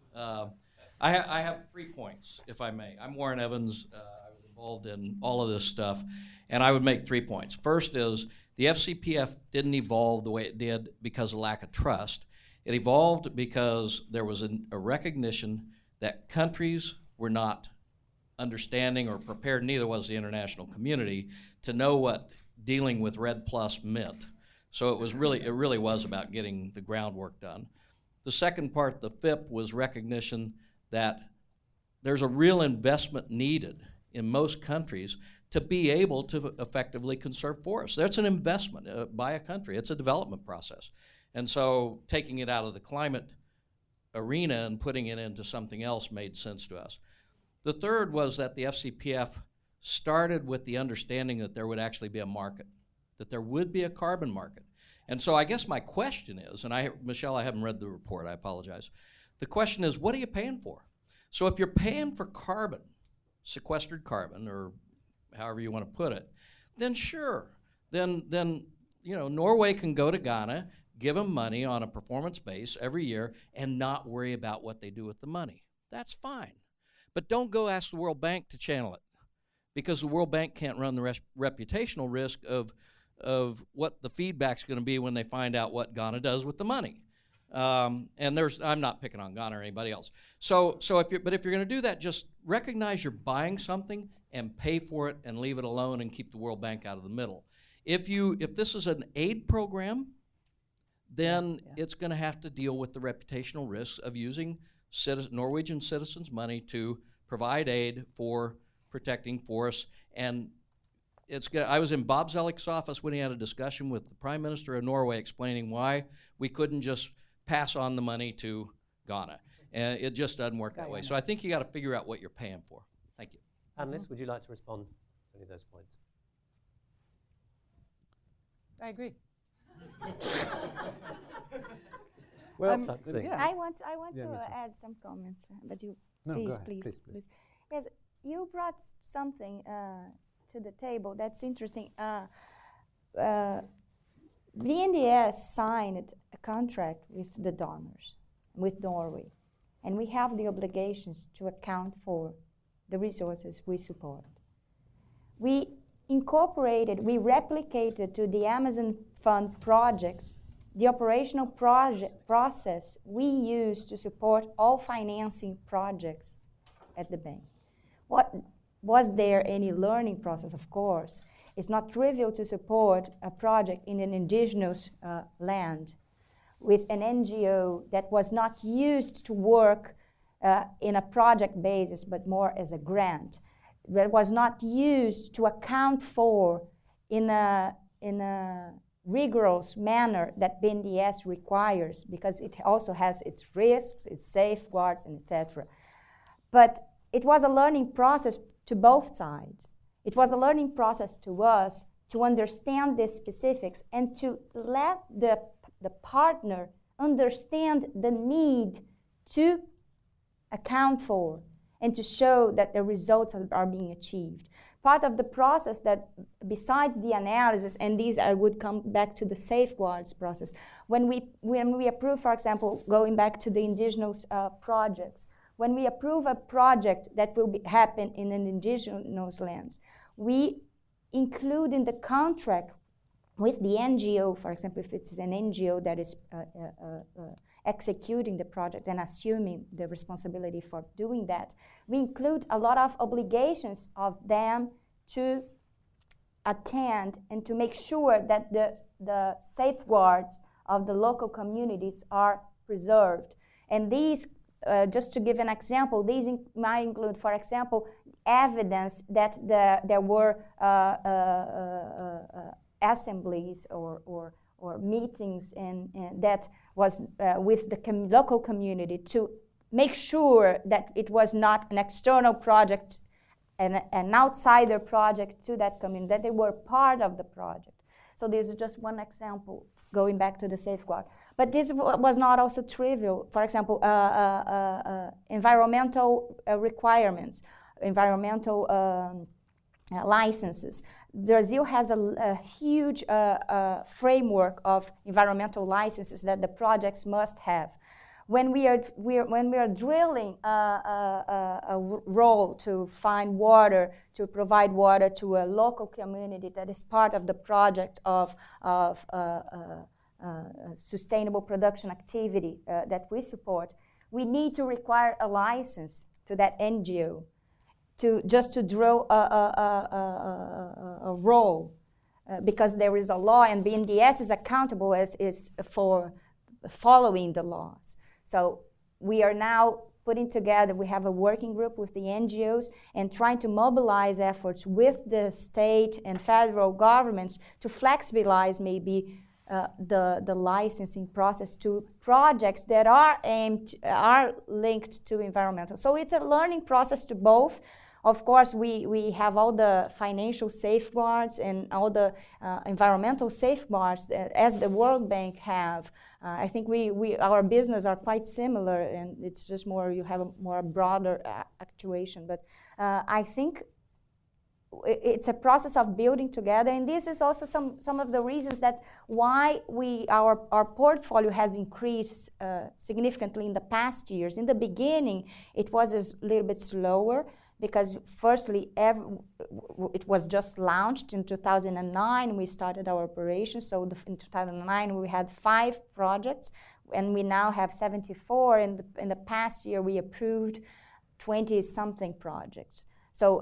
I have 3 points, if I may. I'm Warren Evans. I was involved in all of this stuff, and I would make 3 points. First is the FCPF didn't evolve the way it did because of lack of trust. It evolved because there was a recognition that countries were not understanding or prepared, neither was the international community, to know what dealing with REDD+ meant. So it really was about getting the groundwork done. The second part, the FIP, was recognition that there's a real investment needed in most countries to be able to effectively conserve forests. That's an investment by a country. It's a development process. And so taking it out of the climate arena and putting it into something else made sense to us. The third was that the FCPF started with the understanding that there would actually be a market, that there would be a carbon market. And so I guess my question is, and Michelle, I haven't read the report, I apologize. The question is, what are you paying for? So if you're paying for carbon, sequestered carbon, or however you want to put it, then sure. Then Norway can go to Ghana, give them money on a performance base every year, and not worry about what they do with the money. That's fine. But don't go ask the World Bank to channel it, because the World Bank can't run the reputational risk of what the feedback's going to be when they find out what Ghana does with the money. And I'm not picking on Ghana or anybody else. So if you're going to do that, just recognize you're buying something and pay for it and leave it alone and keep the World Bank out of the middle. If this is an aid program, then it's going to have to deal with the reputational risks of using Norwegian citizens' money to provide aid for protecting forests. And I was in Bob Zelik's office when he had a discussion with the Prime Minister of Norway explaining why we couldn't just pass on the money to Ghana. And it just doesn't work that way. So I think you got to figure out what you're paying for. Thank you. Analyst, would you like to respond to any of those points? I agree. Well, yeah. I want Yeah, me to too. add some comments, but you No, go please, ahead. please. Please. Yes, you brought something to the table that's interesting. The NDS signed a contract with the donors, with Norway, and we have the obligations to account for the resources we support. We replicated to the Amazon Fund projects the operational process we use to support all financing projects at the bank. Was there any learning process? Of course. It's not trivial to support a project in an indigenous land with an NGO that was not used to work in a project basis, but more as a grant, that was not used to account for in a rigorous manner that BNDES requires, because it also has its risks, its safeguards, and etc. But it was a learning process to both sides. It was a learning process to us to understand the specifics and to let the partner understand the need to account for and to show that the results are being achieved. Part of the process that, besides the analysis, and these I would come back to the safeguards process, when we approve, for example, going back to the indigenous projects, when we approve a project that will happen in an indigenous land, we include in the contract with the NGO, for example, if it is an NGO that is executing the project and assuming the responsibility for doing that, we include a lot of obligations of them to attend and to make sure that the safeguards of the local communities are preserved. And these, just to give an example, these might include, for example, evidence that there were assemblies or meetings and that was with the local community to make sure that it was not an external project, an outsider project to that community, that they were part of the project. So this is just one example, going back to the safeguard. But this was not also trivial. For example, environmental requirements, environmental licenses. Brazil has a huge framework of environmental licenses that the projects must have. When we are drilling a role to find water, to provide water to a local community that is part of the project of sustainable production activity that we support, we need to require a license to that NGO just to drill a role, because there is a law and BNDES is accountable for following the laws. So we are now putting together, we have a working group with the NGOs and trying to mobilize efforts with the state and federal governments to flexibilize maybe the licensing process to projects that are linked to environmental. So it's a learning process to both. Of course, we have all the financial safeguards and all the environmental safeguards as the World Bank have. I think our business are quite similar, and it's just more, you have a more broader actuation. But I think it's a process of building together, and this is also some of the reasons that why our portfolio has increased significantly in the past years. In the beginning, it was a little bit slower, because firstly, it was just launched in 2009. We started our operation. So in 2009, we had 5 projects, and we now have 74. In the past year, we approved 20-something projects. So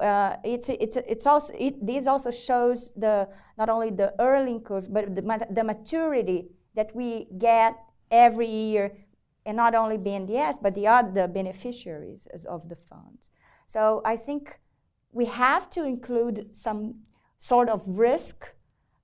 this also shows not only the earning curve, but the maturity that we get every year, and not only BNDES, but the other beneficiaries of the funds. So I think we have to include some sort of risk,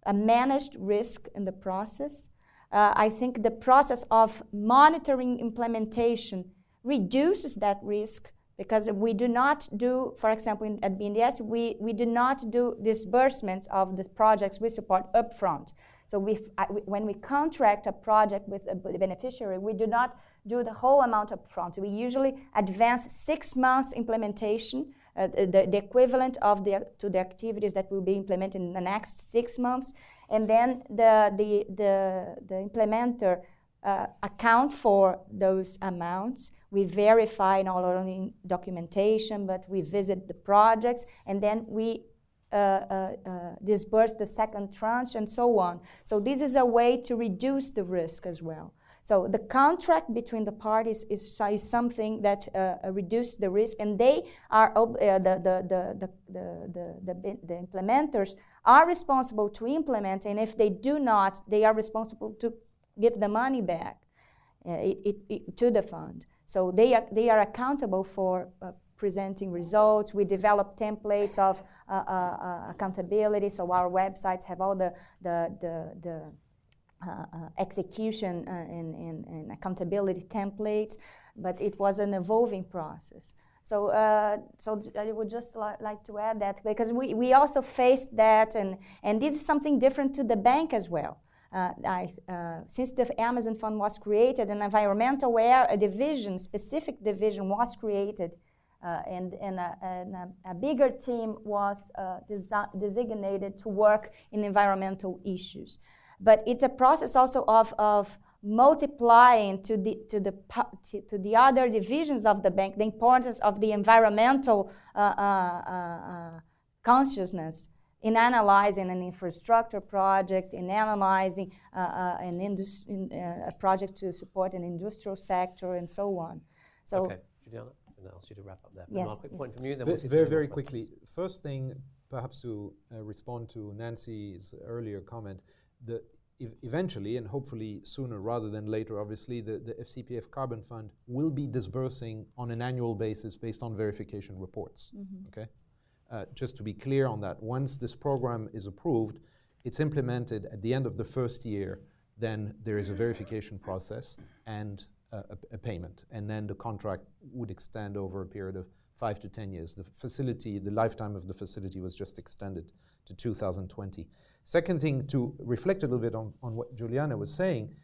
a managed risk in the process. I think the process of monitoring implementation reduces that risk, because we do not do, for example, at BNDES, we do not do disbursements of the projects we support upfront. So when we contract a project with a beneficiary, we do not do the whole amount up front. We usually advance 6 months implementation, the equivalent of to the activities that will be implemented in the next 6 months, and then the implementer account for those amounts. We verify not only documentation, but we visit the projects, and then we disperse the second tranche and so on. So this is a way to reduce the risk as well. So the contract between the parties is something that reduces the risk, and they are the implementers are responsible to implement, and if they do not, they are responsible to give the money back to the fund. So they are accountable for presenting results. We develop templates of accountability, so our websites have all the execution and accountability templates, but it was an evolving process. So I would just like to add that, because we also faced that, and this is something different to the bank as well. Since the Amazon Fund was created, an environmental specific division was created, and a bigger team was designated to work in environmental issues. But it's a process also of multiplying to the other divisions of the bank the importance of the environmental consciousness in analyzing an infrastructure project, in analyzing a project to support an industrial sector, and so on. So, okay, Juliana, I'm going to ask you to wrap up there. Yes. A quick point from you, then very quickly. First thing, perhaps to respond to Nancy's earlier comment, eventually, and hopefully sooner rather than later, obviously, the FCPF Carbon Fund will be disbursing on an annual basis based on verification reports. Mm-hmm. Okay, just to be clear on that, once this program is approved, it's implemented at the end of the first year, then there is a verification process and a payment, and then the contract would extend over a period of 5 to 10 years. The lifetime of the facility was just extended to 2020. Second thing, to reflect a little bit on what Juliana was saying,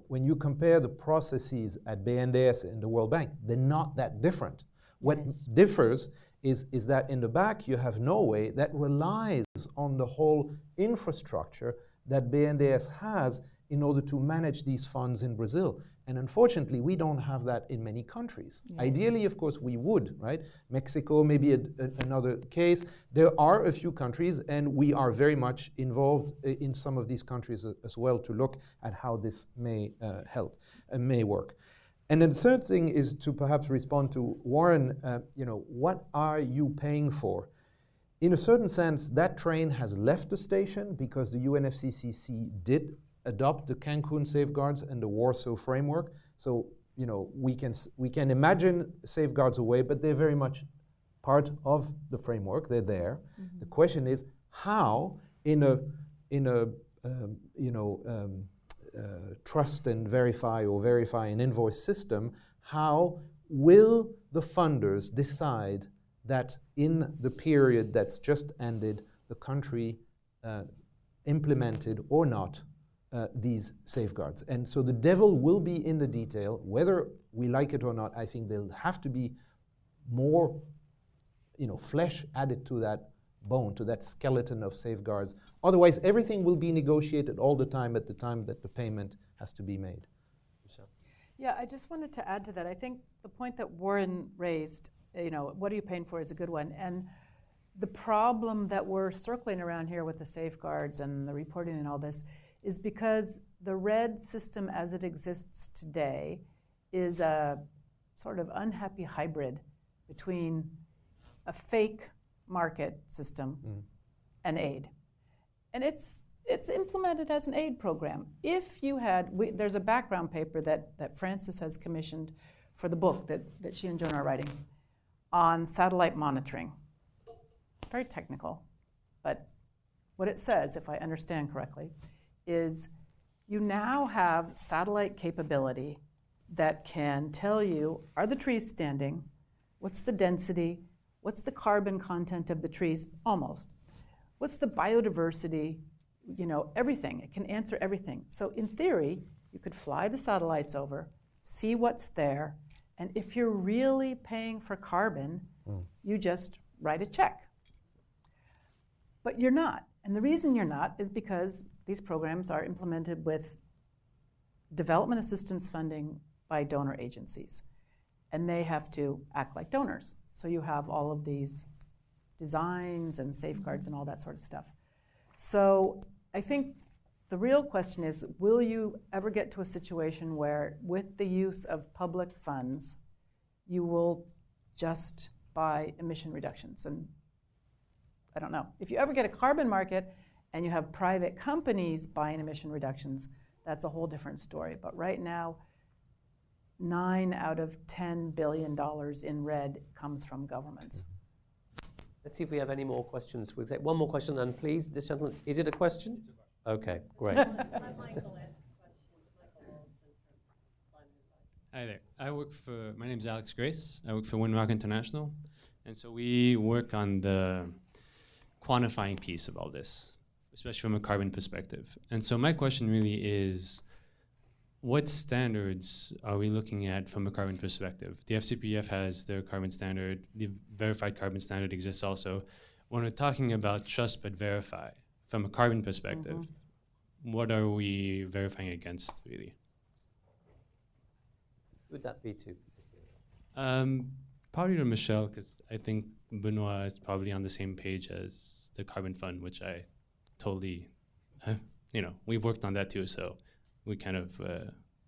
when you compare the processes at BNDES and the World Bank, they're not that different. What differs is that in the back you have Norway that relies on the whole infrastructure that BNDES has in order to manage these funds in Brazil. And unfortunately, we don't have that in many countries. Yeah. Ideally, of course, we would, right? Mexico may be another case. There are a few countries, and we are very much involved in some of these countries as well to look at how this may help and may work. And then the third thing is to perhaps respond to Warren, what are you paying for? In a certain sense, that train has left the station because the UNFCCC did adopt the Cancun safeguards and the Warsaw framework. So, we can imagine safeguards away, but they're very much part of the framework. They're there. Mm-hmm. The question is how, in a trust and verify and invoice system, how will the funders decide that in the period that's just ended, the country implemented or not these safeguards? And so the devil will be in the detail, whether we like it or not. I think there'll have to be more, flesh added to that bone, to that skeleton of safeguards. Otherwise, everything will be negotiated all the time at the time that the payment has to be made. Yeah, I just wanted to add to that. I think the point that Warren raised, what are you paying for, is a good one. And the problem that we're circling around here with the safeguards and the reporting and all this is because the RED system as it exists today is a sort of unhappy hybrid between a fake market system and aid. And it's implemented as an aid program. If you had, there's a background paper that Frances has commissioned for the book that she and Joan are writing on satellite monitoring. It's very technical, but what it says, if I understand correctly, is you now have satellite capability that can tell you, are the trees standing? What's the density? What's the carbon content of the trees? Almost. What's the biodiversity? everything. It can answer everything. So in theory, you could fly the satellites over, see what's there, and if you're really paying for carbon, you just write a check. But you're not. And the reason you're not is because these programs are implemented with development assistance funding by donor agencies. And they have to act like donors. So you have all of these designs and safeguards and all that sort of stuff. So I think the real question is, will you ever get to a situation where with the use of public funds, you will just buy emission reductions? And I don't know. If you ever get a carbon market and you have private companies buying emission reductions, that's a whole different story. But right now, 9 out of $10 billion in red comes from governments. Let's see if we have any more questions. We'll take one more question, and please, this gentleman, is it a question? Okay, great. Hi there. My name's Alex Grace. I work for Windrock International. And so we work on the quantifying piece of all this, especially from a carbon perspective. And so my question really is, what standards are we looking at from a carbon perspective? The FCPF has their carbon standard. The verified carbon standard exists also. When we're talking about trust but verify, from a carbon perspective, what are we verifying against, really? Who would that be to? Probably to Michelle, because I think Benoit is probably on the same page as the Carbon Fund, which I totally, we've worked on that too, so we kind of,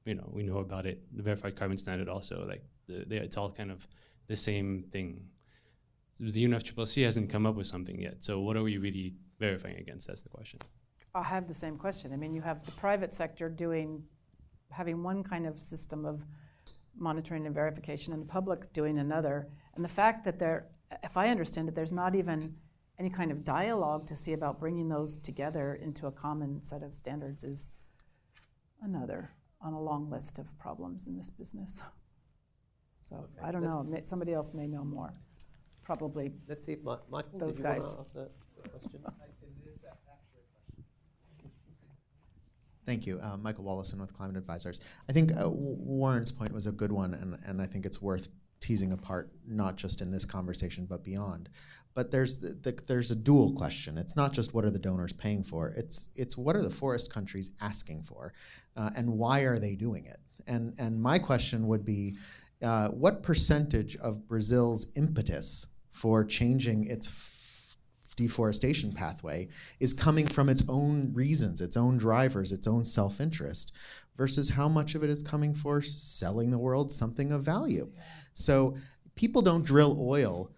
we know about it. The verified carbon standard also, it's all kind of the same thing. The UNFCCC hasn't come up with something yet, so what are we really verifying against? That's the question. I have the same question. I mean, you have the private sector having one kind of system of monitoring and verification, and the public doing another. And the fact that if I understand it, there's not even any kind of dialogue to see about bringing those together into a common set of standards is another on a long list of problems in this business. So okay, I don't know. Somebody else may know more. Probably. Let's see if Michael, those did guys. You want to ask a question? Thank you. Michael Wallison with Climate Advisors. I think Warren's point was a good one, and I think it's worth teasing apart, not just in this conversation, but beyond. But there's a dual question. It's not just what are the donors paying for, it's what are the forest countries asking for, and why are they doing it? And my question would be, what percentage of Brazil's impetus for changing its deforestation pathway is coming from its own reasons, its own drivers, its own self-interest, versus how much of it is coming for selling the world something of value? So people don't drill oil,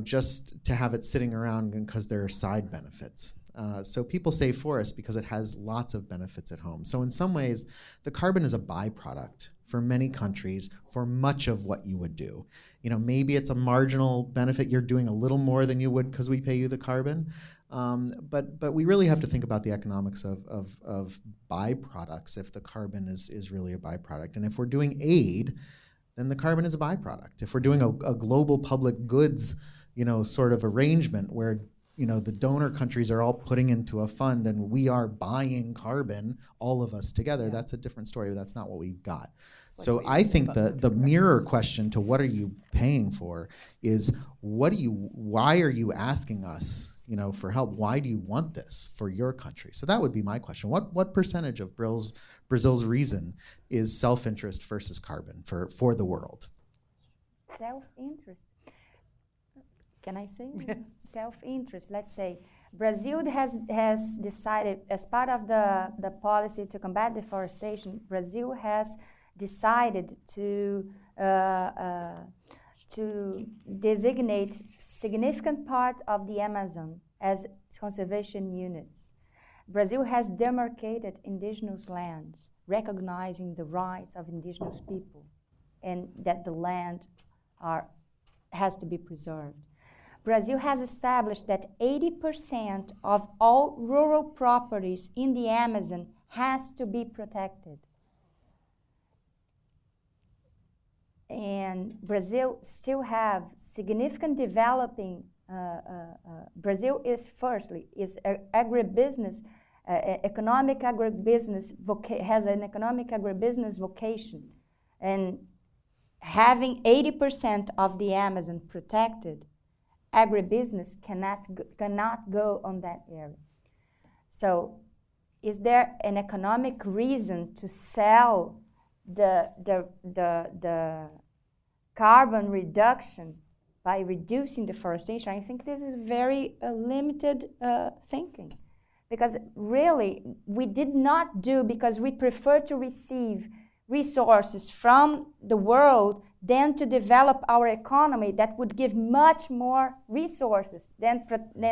just to have it sitting around because there are side benefits. So people save forests because it has lots of benefits at home. So in some ways, the carbon is a byproduct for many countries for much of what you would do. Maybe it's a marginal benefit. You're doing a little more than you would because we pay you the carbon. But we really have to think about the economics of byproducts if the carbon is really a byproduct. And if we're doing aid, then the carbon is a byproduct. If we're doing a global public goods, sort of arrangement where the donor countries are all putting into a fund and we are buying carbon, all of us together, that's a different story. That's not what we've got. So I think the mirror question to what are you paying for is why are you asking us, for help? Why do you want this for your country? So that would be my question. What percentage of Brazil's reason is self-interest versus carbon for the world? Self-interest. Can I say? Self-interest. Let's say Brazil has decided, as part of the policy to combat deforestation, Brazil has decided to designate significant part of the Amazon as conservation units. Brazil has demarcated indigenous lands, recognizing the rights of indigenous people, and that the land has to be preserved. Brazil has established that 80% of all rural properties in the Amazon has to be protected. And Brazil still have significant developing Brazil is firstly is agribusiness, economic agribusiness has an economic agribusiness vocation, and having 80% of the Amazon protected, agribusiness cannot go on that area. So, is there an economic reason to sell the carbon reduction by reducing deforestation? I think this is very limited thinking, because really we did not do, because we prefer to receive resources from the world than to develop our economy that would give much more resources than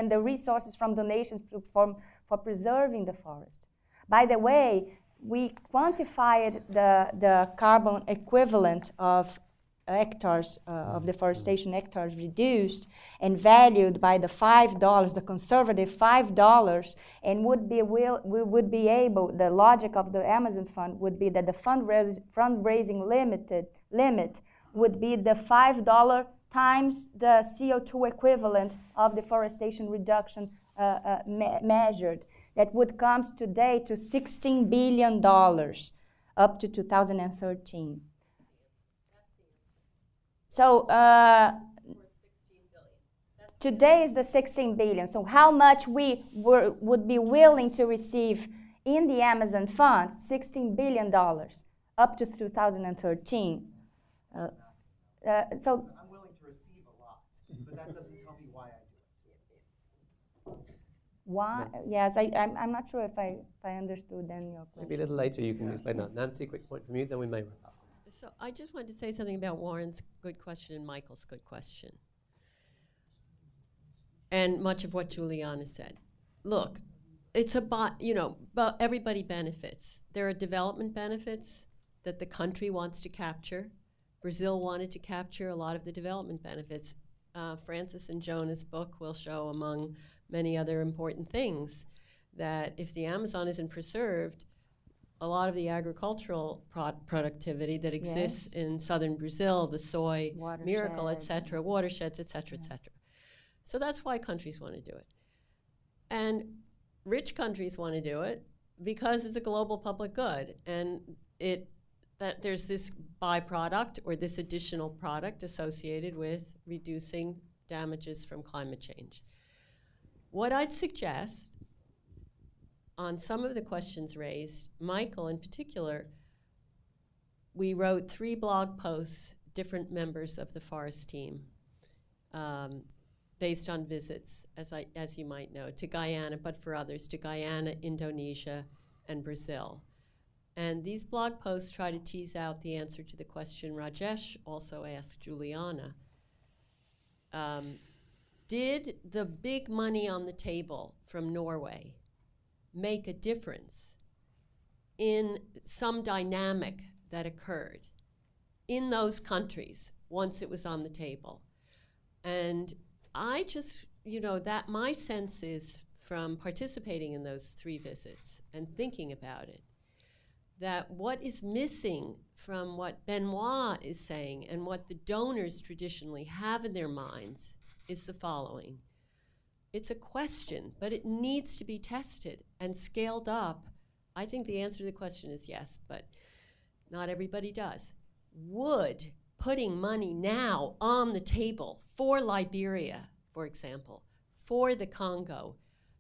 the resources from donations for preserving the forest. By the way, we quantified the carbon equivalent of hectares of deforestation hectares reduced and valued by the $5, the conservative $5, and we would be able, the logic of the Amazon Fund would be that the fundraising limit would be the $5 times the CO2 equivalent of deforestation reduction measured. That would come today to $16 billion up to 2013. So today is the 16 billion. So how much we would be willing to receive in the Amazon Fund? $16 billion up to 2013. So I'm willing to receive a lot, but that doesn't tell me why I do it. Why? Yes, I'm not sure if I understood then your question. Maybe a little later you can explain that. Nancy, quick point from you, then we may wrap up. So I just wanted to say something about Warren's good question and Michael's good question, and much of what Juliana said. Look, it's about, but everybody benefits. There are development benefits that the country wants to capture. Brazil wanted to capture a lot of the development benefits. Francis and Jonah's book will show, among many other important things, that if the Amazon isn't preserved, a lot of the agricultural productivity that exists in southern Brazil, the soy miracle, et cetera, watersheds, et cetera, et cetera. So that's why countries want to do it. And rich countries want to do it because it's a global public good, and that there's this byproduct or this additional product associated with reducing damages from climate change. What I'd suggest on some of the questions raised, Michael in particular, we wrote 3 blog posts, different members of the forest team, based on visits, as you might know, to Guyana, but for others, to Guyana, Indonesia, and Brazil. And these blog posts try to tease out the answer to the question Rajesh also asked Juliana. Did the big money on the table from Norway make a difference in some dynamic that occurred in those countries once it was on the table? And I just, that my sense is from participating in those 3 visits and thinking about it, that what is missing from what Benoit is saying and what the donors traditionally have in their minds is the following. It's a question, but it needs to be tested and scaled up. I think the answer to the question is yes, but not everybody does. Would putting money now on the table for Liberia, for example, for the Congo,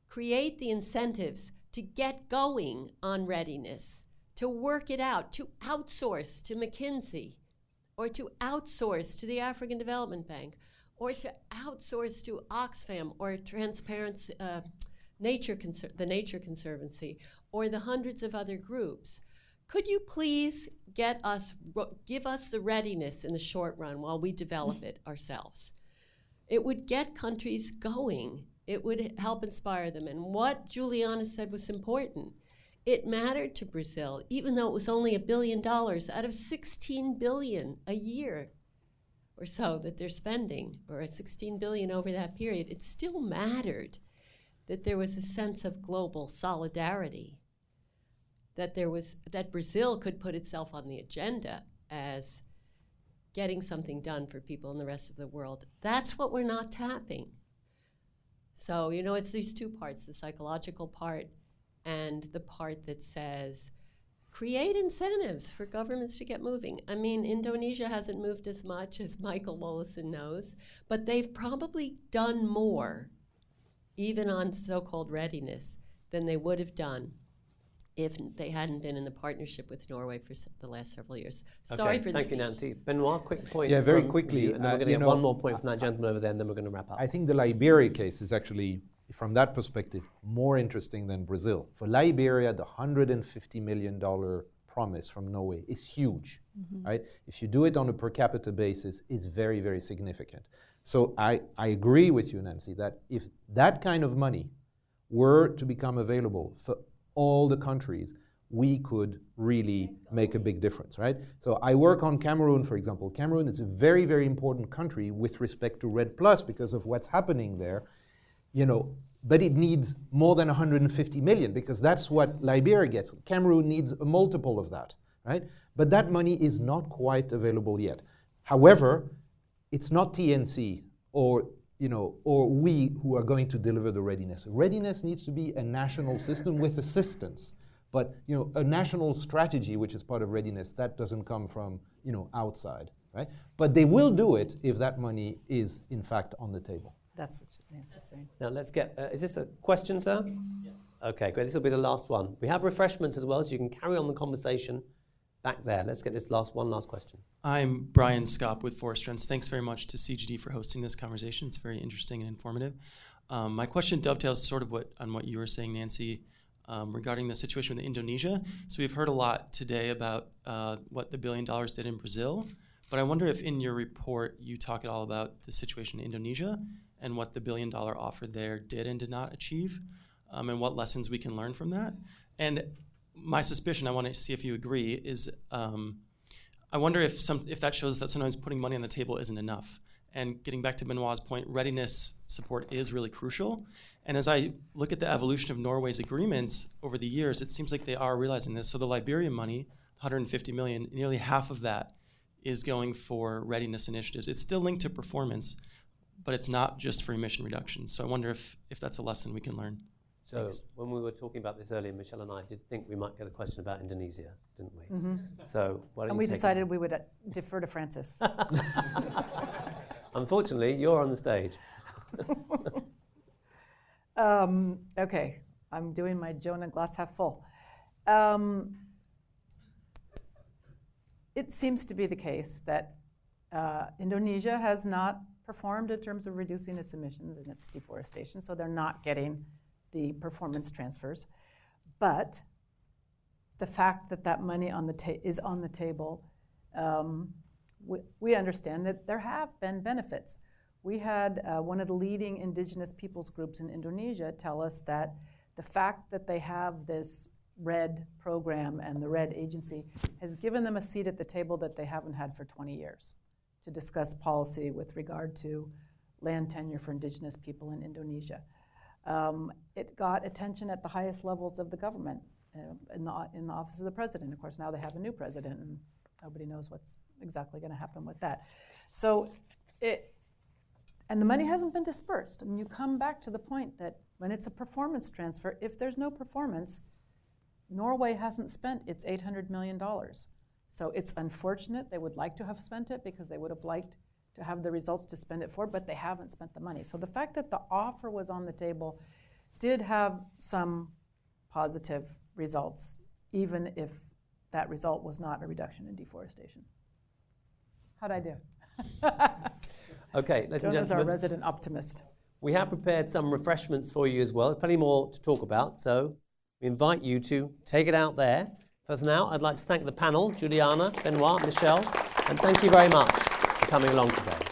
create the incentives to get going on readiness, to work it out, to outsource to McKinsey, or to outsource to the African Development Bank, or to outsource to Oxfam or Transparency, the Nature Conservancy, or the hundreds of other groups. Could you please give us the readiness in the short run while we develop it ourselves? It would get countries going. It would help inspire them. And what Juliana said was important. It mattered to Brazil, even though it was only $1 billion out of $16 billion a year or so that they're spending, or $16 billion over that period. It still mattered that there was a sense of global solidarity, that Brazil could put itself on the agenda as getting something done for people in the rest of the world. That's what we're not tapping. So, you know, it's these two parts, the psychological part and the part that says, create incentives for governments to get moving. I mean, Indonesia hasn't moved as much as Michael Mollison knows, but they've probably done more, even on so-called readiness, than they would have done if they hadn't been in the partnership with Norway for the last several years. Sorry for the Thank you, Nancy. Benoit, quick point. Yeah, very from quickly. you, and then we're going to get one more point from that gentleman over there, and then we're going to wrap up. I think the Liberia case is actually, from that perspective, more interesting than Brazil. For Liberia, the $150 million promise from Norway is huge, right? If you do it on a per capita basis, it's very, very significant. So I agree with you, Nancy, that if that kind of money were to become available for all the countries, we could really make a big difference, right? So I work on Cameroon, for example. Cameroon is a very, very important country with respect to REDD+ because of what's happening there, you know, but it needs more than 150 million because that's what Liberia gets. Cameroon needs a multiple of that, right? But that money is not quite available yet. However, it's not TNC or we who are going to deliver the readiness. Readiness needs to be a national system with assistance. But a national strategy, which is part of readiness, that doesn't come from outside, right? But they will do it if that money is in fact on the table. That's what Nancy's saying. Now let's get, is this a question, sir? Yes. Okay, great. This will be the last one. We have refreshments as well, so you can carry on the conversation back there. Let's get this last question. I'm Brian Scott with Forestry. Thanks very much to CGD for hosting this conversation. It's very interesting and informative. My question dovetails sort of on what you were saying, Nancy, regarding the situation with Indonesia. So we've heard a lot today about what the $1 billion did in Brazil, but I wonder if in your report you talk at all about the situation in Indonesia and what the $1 billion offer there did and did not achieve, and what lessons we can learn from that. And my suspicion, I want to see if you agree, is I wonder if that shows that sometimes putting money on the table isn't enough. And getting back to Benoit's point, readiness support is really crucial. And as I look at the evolution of Norway's agreements over the years, it seems like they are realizing this. So the Liberian money, 150 million, nearly half of that is going for readiness initiatives. It's still linked to performance, but it's not just for emission reduction. So I wonder if that's a lesson we can learn. So when we were talking about this earlier, Michelle and I did think we might get a question about Indonesia, didn't we? Mm-hmm. So why don't and we decided we would defer to Francis. Unfortunately, you're on the stage. Okay, I'm doing my Jonah glass half full. It seems to be the case that Indonesia has not performed in terms of reducing its emissions and its deforestation, so they're not getting the performance transfers. But the fact that that money is on the table, we understand that there have been benefits. We had one of the leading indigenous peoples groups in Indonesia tell us that the fact that they have this REDD program and the REDD agency has given them a seat at the table that they haven't had for 20 years to discuss policy with regard to land tenure for indigenous people in Indonesia. It got attention at the highest levels of the government, in the office of the president. Of course, now they have a new president, and nobody knows what's exactly going to happen with that. And the money hasn't been dispersed. I mean, you come back to the point that when it's a performance transfer, if there's no performance, Norway hasn't spent its $800 million. So it's unfortunate. They would like to have spent it because they would have liked to have the results to spend it for, but they haven't spent the money. So the fact that the offer was on the table did have some positive results, even if that result was not a reduction in deforestation. How'd I do? Okay, ladies and Jonah's gentlemen. our resident optimist. We have prepared some refreshments for you as well. Plenty more to talk about, so we invite you to take it out there. For now, I'd like to thank the panel, Juliana, Benoit, Michelle, and thank you very much for coming along today.